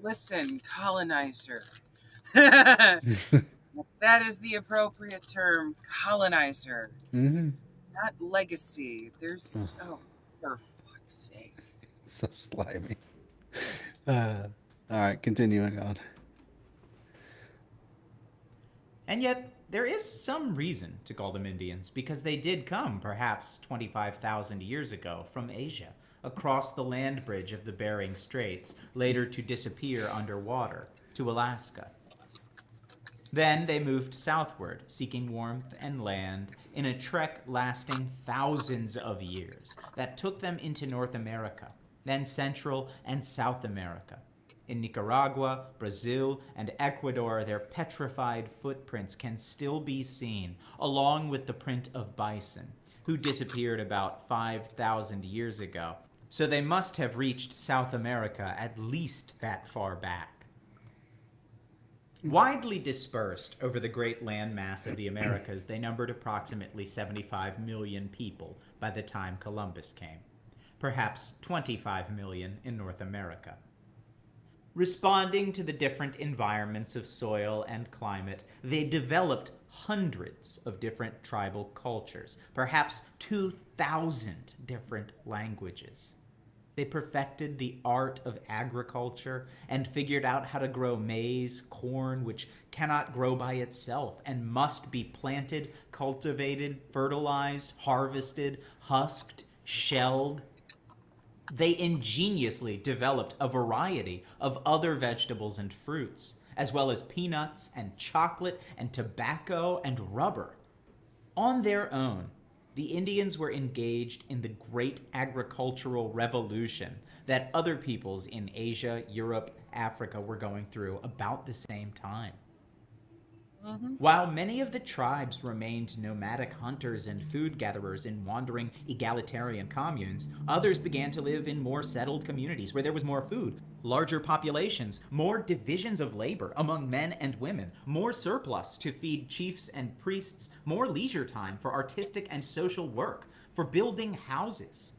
listen, colonizer. That is the appropriate term, colonizer. Mm-hmm. Not legacy. There's for fuck's sake. It's so slimy. All right, continuing on. And yet, there is some reason to call them Indians, because they did come, perhaps 25,000 years ago, from Asia, across the land bridge of the Bering Straits, later to disappear underwater, to Alaska. Then they moved southward, seeking warmth and land, in a trek lasting thousands of years that took them into North America, then Central and South America. In Nicaragua, Brazil, and Ecuador, their petrified footprints can still be seen, along with the print of bison, who disappeared about 5,000 years ago. So they must have reached South America at least that far back. Widely dispersed over the great landmass of the Americas, they numbered approximately 75 million people by the time Columbus came. Perhaps 25 million in North America. Responding to the different environments of soil and climate, they developed hundreds of different tribal cultures, perhaps 2,000 different languages. They perfected the art of agriculture and figured out how to grow maize, corn, which cannot grow by itself and must be planted, cultivated, fertilized, harvested, husked, shelled. They ingeniously developed a variety of other vegetables and fruits, as well as peanuts and chocolate and tobacco and rubber. On their own, the Indians were engaged in the great agricultural revolution that other peoples in Asia, Europe, Africa were going through about the same time. While many of the tribes remained nomadic hunters and food gatherers in wandering egalitarian communes, others began to live in more settled communities where there was more food, larger populations, more divisions of labor among men and women, more surplus to feed chiefs and priests, more leisure time for artistic and social work, for building houses.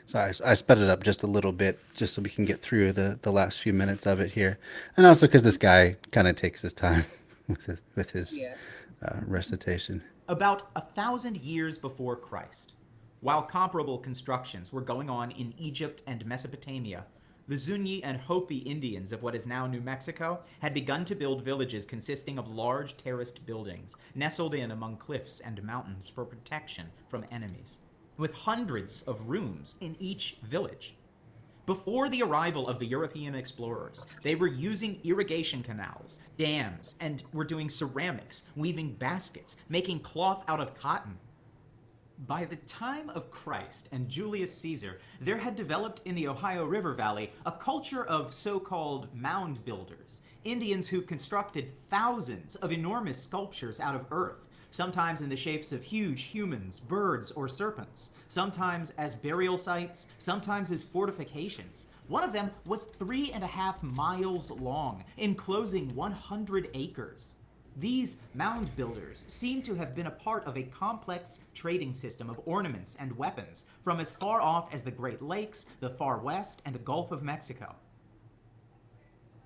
So I sped it up just a little bit just so we can get through the last few minutes of it here. And also because this guy kind of takes his time with his recitation. About 1,000 years before Christ, while comparable constructions were going on in Egypt and Mesopotamia, the Zuni and Hopi Indians of what is now New Mexico had begun to build villages consisting of large terraced buildings nestled in among cliffs and mountains for protection from enemies, with hundreds of rooms in each village. Before the arrival of the European explorers, they were using irrigation canals, dams, and were doing ceramics, weaving baskets, making cloth out of cotton. By the time of Christ and Julius Caesar, there had developed in the Ohio River Valley a culture of so-called mound builders, Indians who constructed thousands of enormous sculptures out of earth, sometimes in the shapes of huge humans, birds, or serpents, sometimes as burial sites, sometimes as fortifications. One of them was 3.5 miles long, enclosing 100 acres. These mound builders seem to have been a part of a complex trading system of ornaments and weapons from as far off as the Great Lakes, the Far West, and the Gulf of Mexico.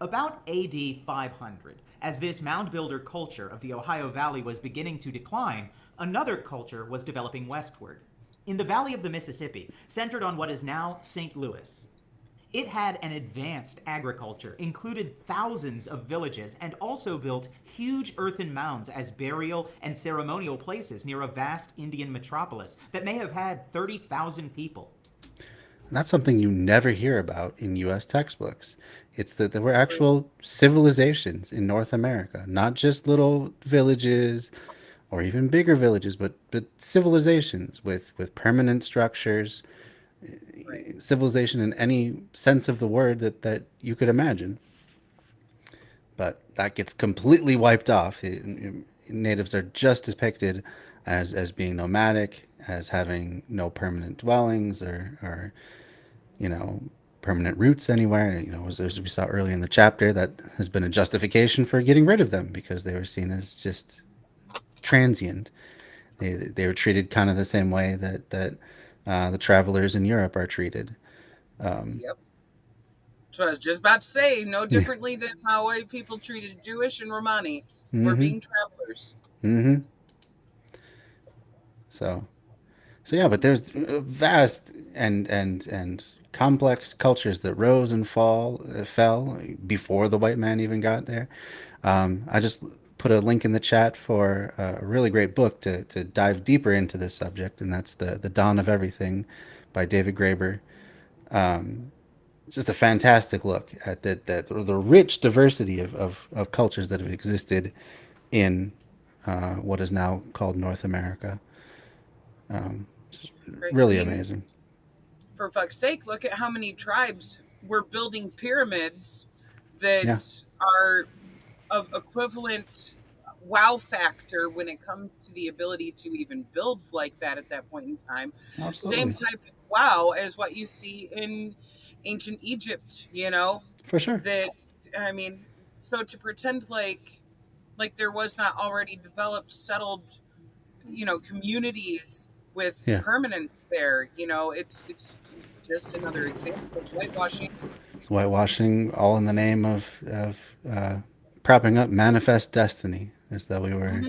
About AD 500, as this mound builder culture of the Ohio Valley was beginning to decline, another culture was developing westward. In the valley of the Mississippi, centered on what is now St. Louis. It had an advanced agriculture, included thousands of villages, and also built huge earthen mounds as burial and ceremonial places near a vast Indian metropolis that may have had 30,000 people. That's something you never hear about in U.S. textbooks. It's that there were actual civilizations in North America, not just little villages or even bigger villages, but civilizations with permanent structures, civilization in any sense of the word that you could imagine. But that gets completely wiped off. Natives are just depicted as being nomadic, as having no permanent dwellings or permanent roots anywhere. As we saw earlier in the chapter, that has been a justification for getting rid of them because they were seen as just transient. They were treated kind of the same way that the travelers in Europe are treated. Yep. So I was just about to say, no differently than how white people treated Jewish and Romani for being travelers. Mm-hmm. So yeah, but there's vast and complex cultures that rose and fell before the white man even got there. I just put a link in the chat for a really great book to dive deeper into this subject, and that's the Dawn of Everything by David Graeber. Just a fantastic look at the rich diversity of cultures that have existed in what is now called North America. Really amazing. For fuck's sake, look at how many tribes were building pyramids that are of equivalent wow factor when it comes to the ability to even build like that at that point in time. Absolutely. Same type of wow as what you see in ancient Egypt, For sure. So to pretend like there was not already developed, settled, communities with permanent there, it's just another example of whitewashing. It's whitewashing, all in the name of propping up manifest destiny, as though we were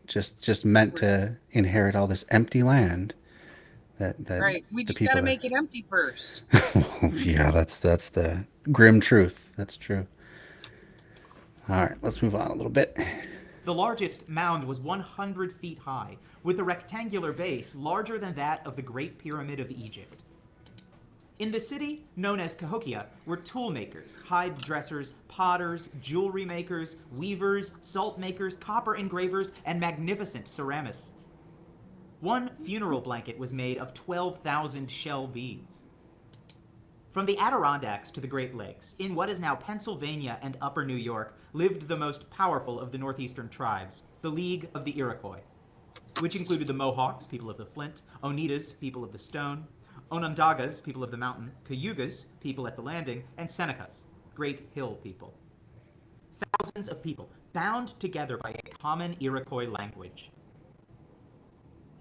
just meant to inherit all this empty land. That right. We just got to make it empty first. Yeah, that's the grim truth. That's true. All right, let's move on a little bit. The largest mound was 100 feet high, with a rectangular base larger than that of the Great Pyramid of Egypt. In the city, known as Cahokia, were tool makers, hide dressers, potters, jewelry makers, weavers, salt makers, copper engravers, and magnificent ceramists. One funeral blanket was made of 12,000 shell beads. From the Adirondacks to the Great Lakes, in what is now Pennsylvania and Upper New York, lived the most powerful of the northeastern tribes, the League of the Iroquois, which included the Mohawks, people of the Flint, Oneidas, people of the Stone, Onondagas, people of the mountain, Cayugas, people at the landing, and Senecas, great hill people. Thousands of people bound together by a common Iroquois language.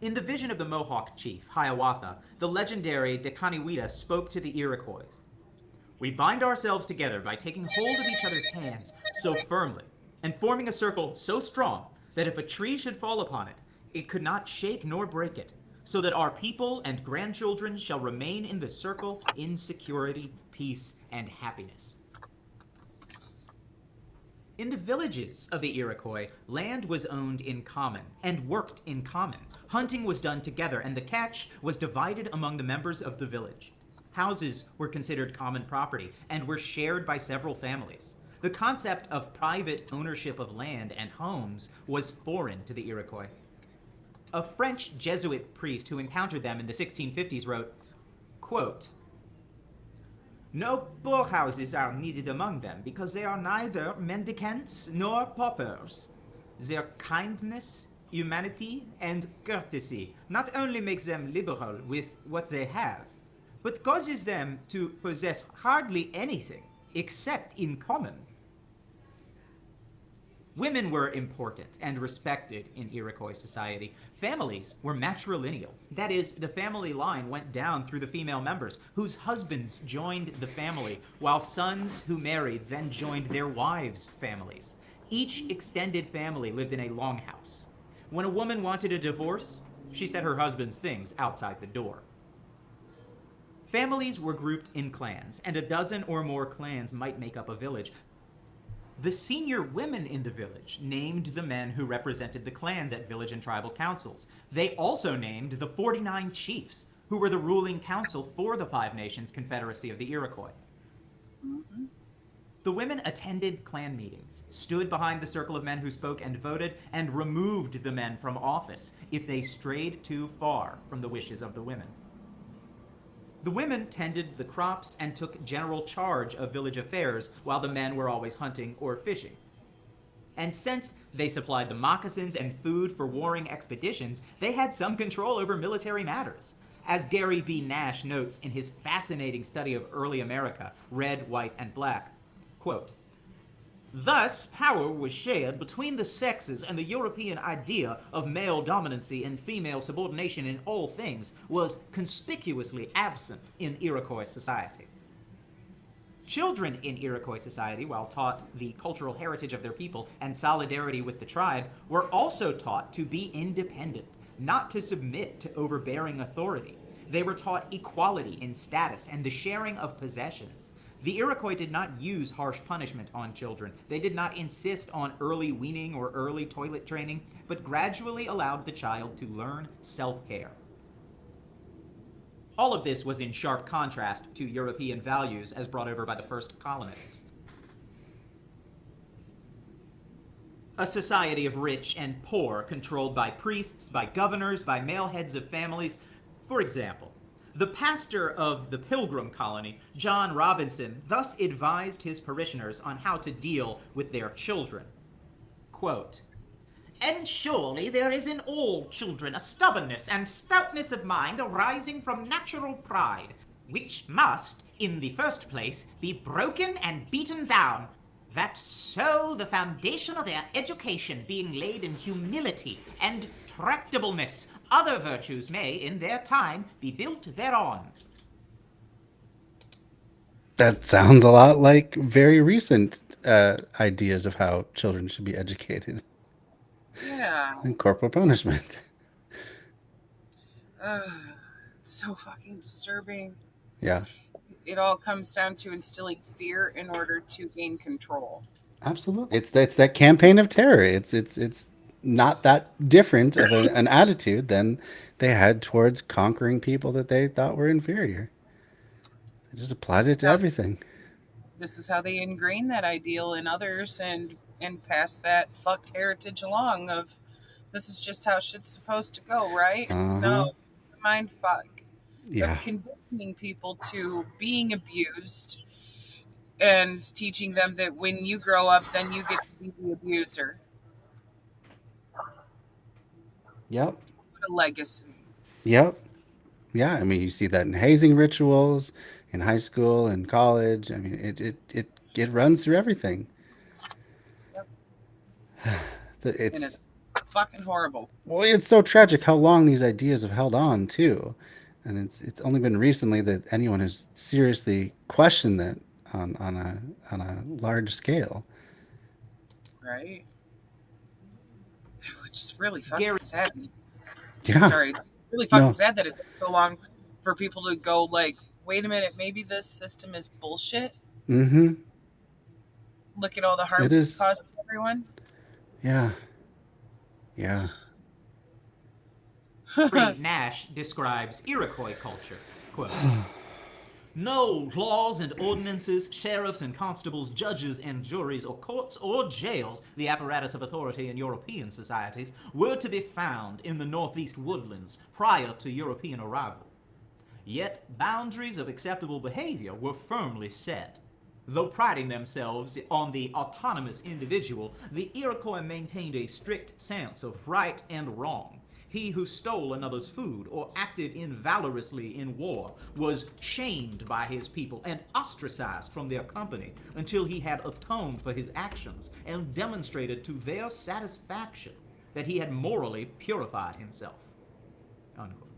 In the vision of the Mohawk chief, Hiawatha, the legendary Dekaniwida spoke to the Iroquois. We bind ourselves together by taking hold of each other's hands so firmly, and forming a circle so strong that if a tree should fall upon it, it could not shake nor break it, so that our people and grandchildren shall remain in the circle in security, peace, and happiness. In the villages of the Iroquois, land was owned in common and worked in common. Hunting was done together, and the catch was divided among the members of the village. Houses were considered common property and were shared by several families. The concept of private ownership of land and homes was foreign to the Iroquois. A French Jesuit priest who encountered them in the 1650s wrote, quote, "No poorhouses are needed among them, because they are neither mendicants nor paupers. Their kindness humanity and courtesy not only makes them liberal with what they have, but causes them to possess hardly anything except in common. Women were important and respected in Iroquois society. Families were matrilineal. That is, the family line went down through the female members, whose husbands joined the family, while sons who married then joined their wives' families. Each extended family lived in a longhouse. When a woman wanted a divorce, she set her husband's things outside the door. Families were grouped in clans, and a dozen or more clans might make up a village. The senior women in the village named the men who represented the clans at village and tribal councils. They also named the 49 chiefs, who were the ruling council for the Five Nations Confederacy of the Iroquois. The women attended clan meetings, stood behind the circle of men who spoke and voted, and removed the men from office if they strayed too far from the wishes of the women. The women tended the crops and took general charge of village affairs, while the men were always hunting or fishing. And since they supplied the moccasins and food for warring expeditions, they had some control over military matters. As Gary B. Nash notes in his fascinating study of early America, Red, White, and Black, quote, "Thus, power was shared between the sexes, and the European idea of male dominancy and female subordination in all things was conspicuously absent in Iroquois society. Children in Iroquois society, while taught the cultural heritage of their people and solidarity with the tribe, were also taught to be independent, not to submit to overbearing authority. They were taught equality in status and the sharing of possessions. The Iroquois did not use harsh punishment on children. They did not insist on early weaning or early toilet training, but gradually allowed the child to learn self-care." All of this was in sharp contrast to European values as brought over by the first colonists. A society of rich and poor, controlled by priests, by governors, by male heads of families. For example, the pastor of the Pilgrim colony, John Robinson, thus advised his parishioners on how to deal with their children. Quote, "And surely there is in all children a stubbornness and stoutness of mind arising from natural pride, which must, in the first place, be broken and beaten down, that so the foundation of their education being laid in humility and tractableness, other virtues may, in their time, be built thereon." That sounds a lot like very recent ideas of how children should be educated. Yeah. And corporal punishment. It's so fucking disturbing. Yeah, It all comes down to instilling fear in order to gain control. absolutely. It's that campaign of terror. It's not that different of an attitude than they had towards conquering people that they thought were inferior. They just applied it to everything. This is how they ingrain that ideal in others and pass that fucked heritage along of this is just how shit's supposed to go, right? No, it's a mind fuck. Yeah. Of conditioning people to being abused and teaching them that when you grow up, then you get to be the abuser. Yep. What a legacy. Yep. Yeah, I mean, you see that in hazing rituals in high school and college. I mean, it runs through everything. Yep. It's And it's fucking horrible. well, it's so tragic how long these ideas have held on too, and it's only been recently that anyone has seriously questioned that on a large scale. Right? Which is really fucking sad. Yeah. Sorry. It's really fucking No. sad that it took so long for people to go like, wait a minute, maybe this system is bullshit. Mm-hmm. Look at all the harm It it's is. caused to everyone. Yeah. Yeah. Nash describes Iroquois culture. Quote, "No laws and ordinances, sheriffs and constables, judges and juries, or courts or jails, the apparatus of authority in European societies, were to be found in the northeast woodlands prior to European arrival. Yet boundaries of acceptable behavior were firmly set. Though priding themselves on the autonomous individual, the Iroquois maintained a strict sense of right and wrong. He who stole another's food or acted invalorously in war was shamed by his people and ostracized from their company until he had atoned for his actions and demonstrated to their satisfaction that he had morally purified himself. Unquote.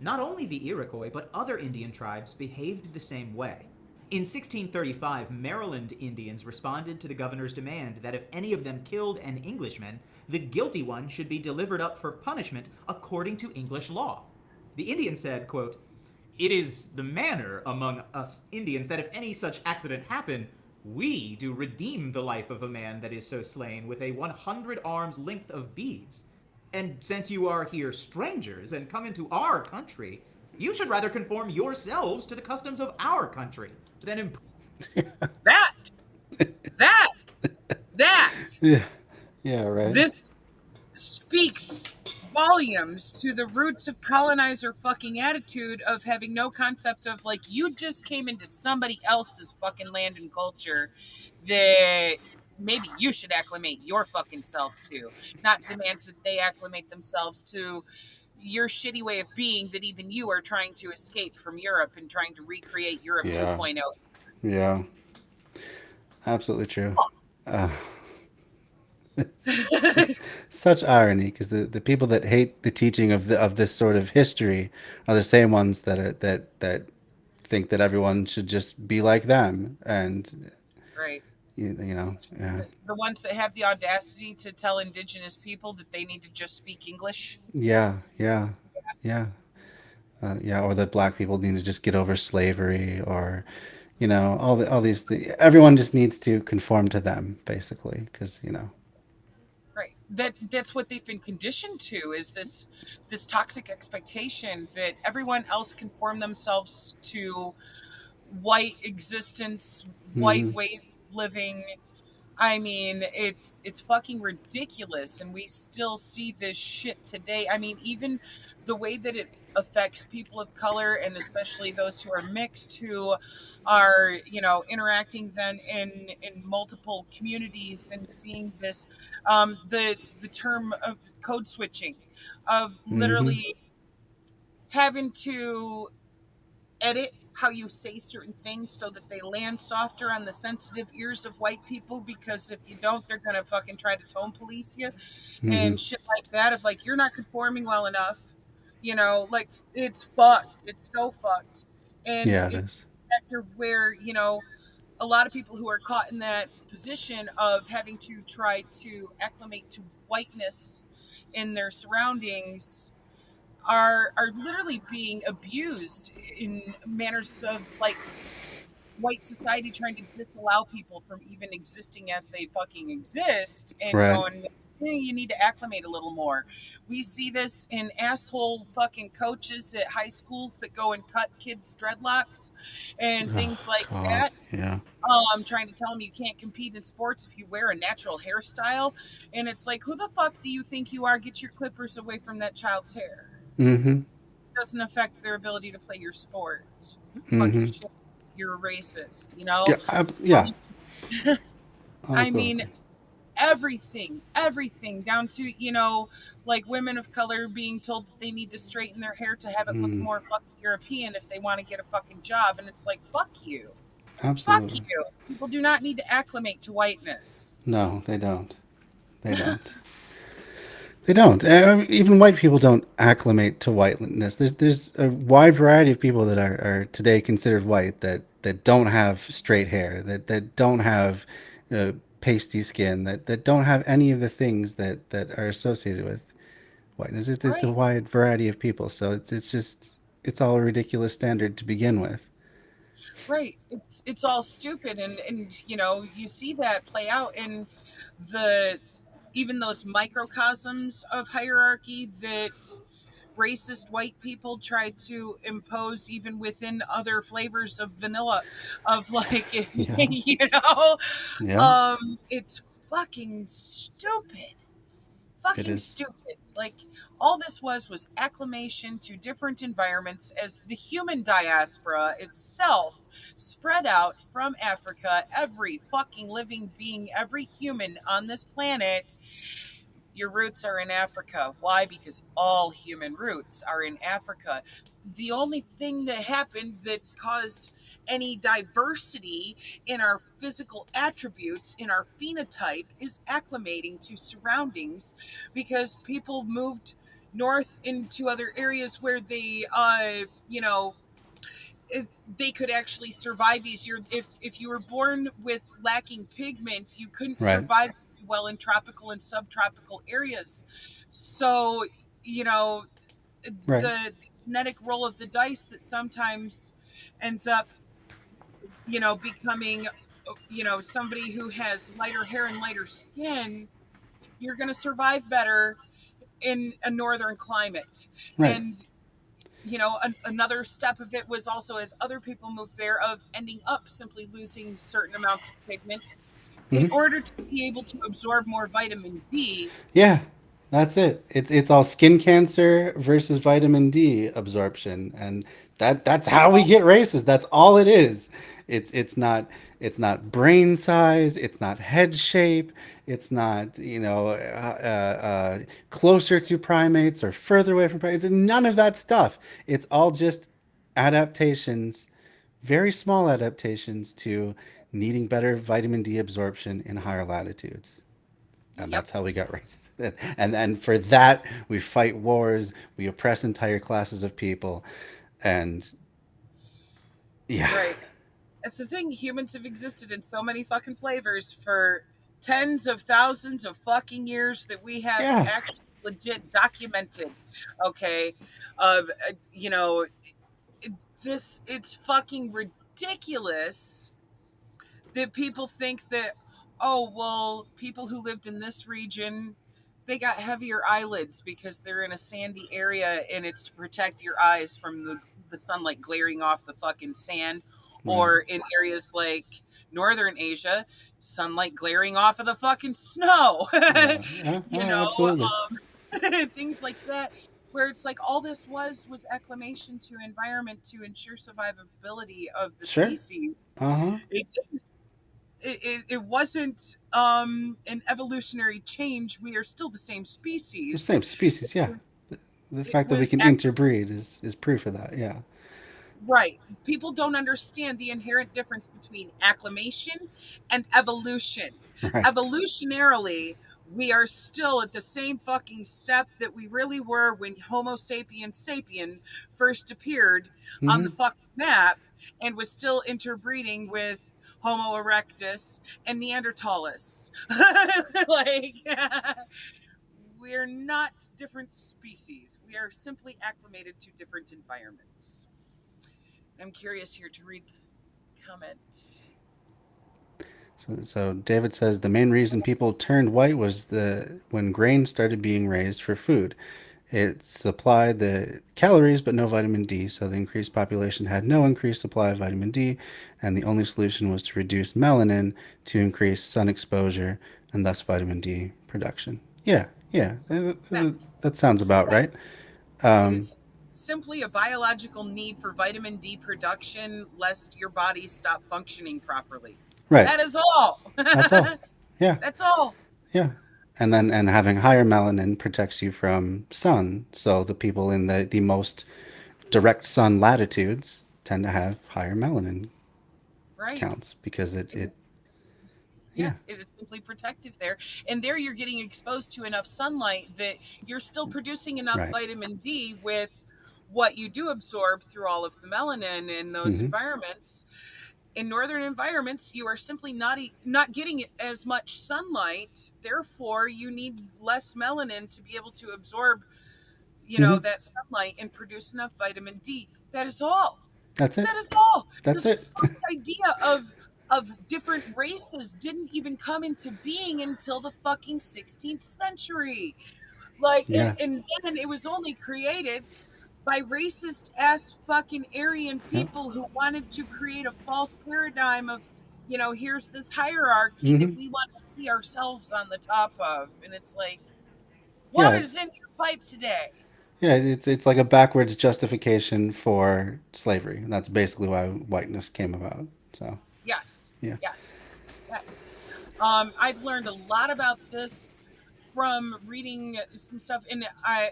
Not only the Iroquois, but other Indian tribes behaved the same way. In 1635, Maryland Indians responded to the governor's demand that if any of them killed an Englishman, the guilty one should be delivered up for punishment according to English law. The Indians said, quote, "It is the manner among us Indians that if any such accident happen, we do redeem the life of a man that is so slain with a 100 arms length of beads. And since you are here strangers and come into our country, you should rather conform yourselves to the customs of our country than That. Yeah. Yeah, right. This speaks volumes to the roots of colonizer fucking attitude of having no concept of, like, you just came into somebody else's fucking land and culture that maybe you should acclimate your fucking self to, not demand that they acclimate themselves to your shitty way of being that even you are trying to escape from Europe and trying to recreate Europe Yeah. 2.0. Yeah. Absolutely true. It's just such irony because the people that hate the teaching of this sort of history are the same ones that think that everyone should just be like them, and Right. yeah, The ones that have the audacity to tell indigenous people that they need to just speak English. yeah, yeah, yeah, or that black people need to just get over slavery, or all these things. Everyone just needs to conform to them, basically, because Right. That's what they've been conditioned to, is this toxic expectation that everyone else conform themselves to white existence, white ways of living. I mean, it's fucking ridiculous, and we still see this shit today. I mean, even the way that it affects people of color, and especially those who are mixed, who are interacting then in multiple communities, and seeing this, the term of code switching, of literally having to edit how you say certain things so that they land softer on the sensitive ears of white people, because if you don't, they're gonna fucking try to tone police you and shit like that, of like, you're not conforming well enough, like, it's fucked. It's so fucked. And yeah, it it's is. a factor where a lot of people who are caught in that position of having to try to acclimate to whiteness in their surroundings are literally being abused in manners of, like, white society trying to disallow people from even existing as they fucking exist, and Right. going, you need to acclimate a little more. We see this in asshole fucking coaches at high schools that go and cut kids' dreadlocks and things Oh like God. that. Yeah. Trying to tell them you can't compete in sports if you wear a natural hairstyle. And it's like, who the fuck do you think you are? Get your clippers away from that child's hair. Mm-hmm. Doesn't affect their ability to play your sport. Fucking Mm-hmm. shit. You're a racist, Yeah. Yeah. I mean, Unequivocally. everything down to, like, women of color being told that they need to straighten their hair to have it look more fucking European if they want to get a fucking job. And it's like, fuck you. Fuck Absolutely. you. People do not need to acclimate to whiteness. No, they don't. They don't. They don't. Even white people don't acclimate to whiteness. There's a wide variety of people that are today considered white that don't have straight hair, that don't have pasty skin, that don't have any of the things that are associated with whiteness. It's a Right. wide variety of people. So it's all a ridiculous standard to begin with. Right. It's all stupid, and you see that play out in the even those microcosms of hierarchy that racist white people try to impose even within other flavors of vanilla, of, like, Yeah. Yeah. it's fucking stupid. It Fucking is. stupid. Like, all this was acclimation to different environments as the human diaspora itself spread out from Africa. Every fucking living being, every human on this planet, your roots are in Africa. Why? Because all human roots are in Africa. The only thing that happened that caused any diversity in our physical attributes, in our phenotype, is acclimating to surroundings, because people moved north into other areas where they, they could actually survive easier. If you were born with lacking pigment, you couldn't Right. survive well in tropical and subtropical areas. So, you know, Right. the genetic roll of the dice that sometimes ends up, becoming, somebody who has lighter hair and lighter skin, you're going to survive better in a northern climate. Right. And another step of it was also, as other people moved there, of ending up simply losing certain amounts of pigment in Mhm. order to be able to absorb more vitamin D. Yeah, that's it. It's all skin cancer versus vitamin D absorption, and that's how we get racist. That's all it is. It's not brain size. It's not head shape. It's not closer to primates or further away from primates. None of that stuff. It's all just adaptations, very small adaptations to needing better vitamin D absorption in higher latitudes, and Yep. that's how we got racist. And for that we fight wars, we oppress entire classes of people, and yeah, Right. That's the thing. Humans have existed in so many fucking flavors for tens of thousands of fucking years that we have yeah, actually legit documented. Okay. Of, it's fucking ridiculous that people think that, oh, well, people who lived in this region, they got heavier eyelids because they're in a sandy area and it's to protect your eyes from the sunlight glaring off the fucking sand. right, Or in areas like northern Asia, sunlight glaring off of the fucking snow. yeah, yeah, you know absolutely, Things like that, where it's like all this was acclimation to environment to ensure survivability of the sure, species. uh-huh, It it wasn't an evolutionary change. We are still the same the species. same species, yeah. The It fact that we was can interbreed is proof of that, yeah. right. People don't understand the inherent difference between acclimation and evolution. Right. Evolutionarily, we are still at the same fucking step that we really were when Homo sapiens sapien first appeared on Mm-hmm. the fucking map and was still interbreeding with Homo erectus and Neanderthalis. Like, we're not different species. We are simply acclimated to different environments. I'm curious here to read the comment. So David says the main reason people turned white was the when grain started being raised for food. It supplied the calories but no vitamin D, so the increased population had no increased supply of vitamin D, and the only solution was to reduce melanin to increase sun exposure and thus vitamin D production. Yeah, yeah, Exactly. that sounds about right. It Um, is simply a biological need for vitamin D production, lest your body stop functioning properly. right, That is all. that's all. Yeah, That's all. yeah. And having higher melanin protects you from sun, so the people in the most direct sun latitudes tend to have higher melanin Right. counts because it It's yeah, yeah, it is simply protective there. And there you're getting exposed to enough sunlight that you're still producing enough right. vitamin D with what you do absorb through all of the melanin in those Hmm. environments. In northern environments, you are simply not getting as much sunlight. Therefore, you need less melanin to be able to absorb, Hmm. that sunlight and produce enough vitamin D. That is all. That's it. That is all. That's This it. fucking idea of different races didn't even come into being until the fucking 16th century. Like, Yeah. and then it was only created by racist ass fucking Aryan Yeah. people who wanted to create a false paradigm of, here's this hierarchy that Hmm. we want to see ourselves on the top of. And it's like, what Yeah. is in your pipe today. Yeah, it's like a backwards justification for slavery, and that's basically why whiteness came about. So Yes, yeah, yes, yes. I've learned a lot about this from reading some stuff, and I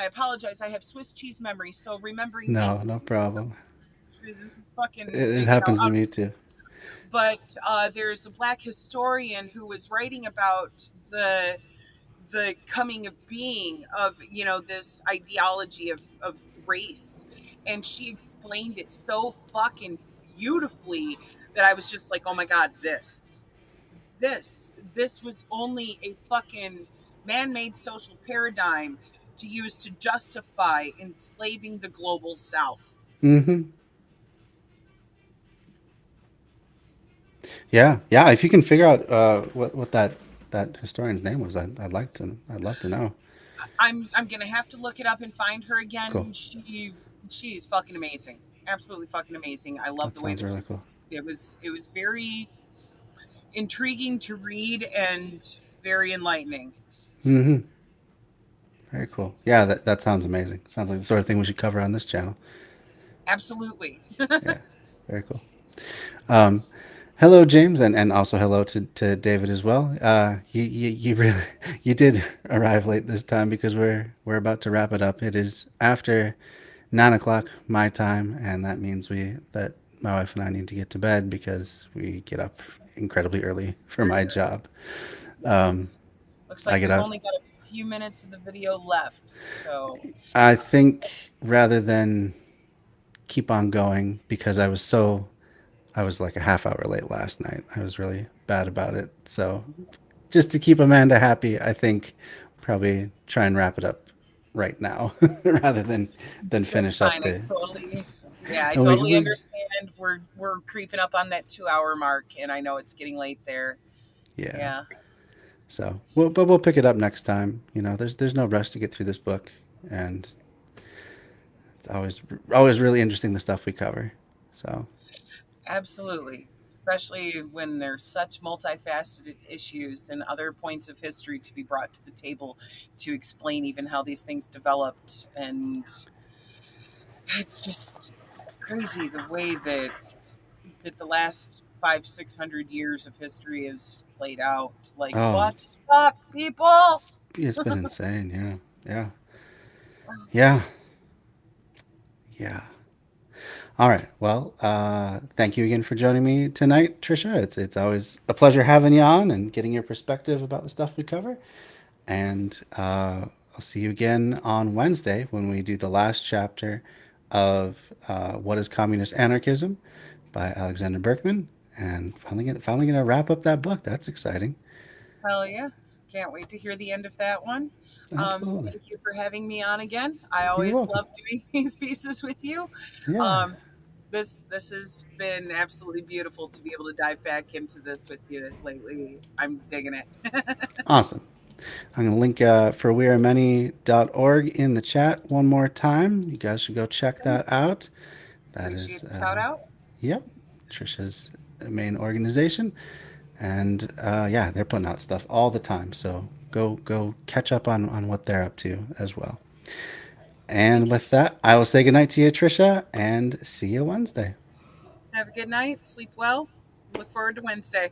apologize. I have Swiss cheese memory, so remembering no names problem. is fucking It happens to me too. but there's a black historian who was writing about the coming of being of this ideology of race, and she explained it so fucking beautifully that I was just like, oh my god, this was only a fucking man-made social paradigm to use to justify enslaving the global south. Mm-hmm. Yeah, yeah. If you can figure out what that historian's name was, I'd love to know. I'm gonna have to look it up and find her Cool. again. She's fucking amazing, absolutely fucking amazing. I love That the way sounds that really cool. it was very intriguing to read and very enlightening. Mm-hmm. Very cool. Yeah, that sounds amazing. Sounds like the sort of thing we should cover on this channel. Absolutely. Yeah, very cool. Um, hello, James, and also hello to David as well. You really you did arrive late this time because we're about to wrap it up. It is after 9 o'clock my time, and that means that my wife and I need to get to bed because we get up incredibly early for my job. Um, Yes. Looks I like get we've up. only got a few minutes of the video left, so I think rather than keep on going because I was like a half hour late last night. I was really bad about it. So just to keep Amanda happy, I think probably try and wrap it up right now rather than that's finish up fine. the. I And totally we understand. We're creeping up on that 2 hour mark, and I know it's getting late there. yeah. Yeah, So but we'll pick it up next time. You know, there's no rush to get through this book, and it's always really interesting the stuff we cover. So absolutely. Especially when there's such multifaceted issues and other points of history to be brought to the table to explain even how these things developed. And it's just crazy the way that the last 500-600 years of history is played out. Like, oh, what the fuck, people? it's been insane. Yeah, yeah, yeah. All right. Well, thank you again for joining me tonight, Trisha. It's always a pleasure having you on and getting your perspective about the stuff we cover. And I'll see you again on Wednesday when we do the last chapter of What is Communist Anarchism by Alexander Berkman. And finally gonna wrap up that book. That's exciting. Hell yeah. Can't wait to hear the end of that one. Absolutely. Thank you for having me on again. I You're always welcome. love doing these pieces with you. Yeah. Um, this has been absolutely beautiful to be able to dive back into this with you lately. I'm digging it. Awesome. I'm going to link for wearemany.org in the chat one more time. You guys should go check that out. That is, Appreciate the shout out. yep, Trisha's main organization. And yeah, they're putting out stuff all the time. So go catch up on what they're up to as well. And with that, I will say goodnight to you, Trisha, and see you Wednesday. Have a good night. Sleep well. Look forward to Wednesday.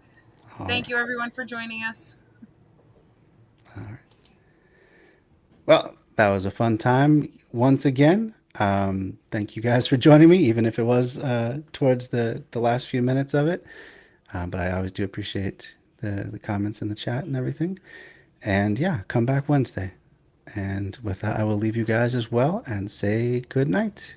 All right. Thank you, everyone, for joining us. All right. Well, that was a fun time once again. Thank you guys for joining me, even if it was towards the last few minutes of it. But I always do appreciate the comments in the chat and everything. And yeah, come back Wednesday. And with that, I will leave you guys as well and say good night.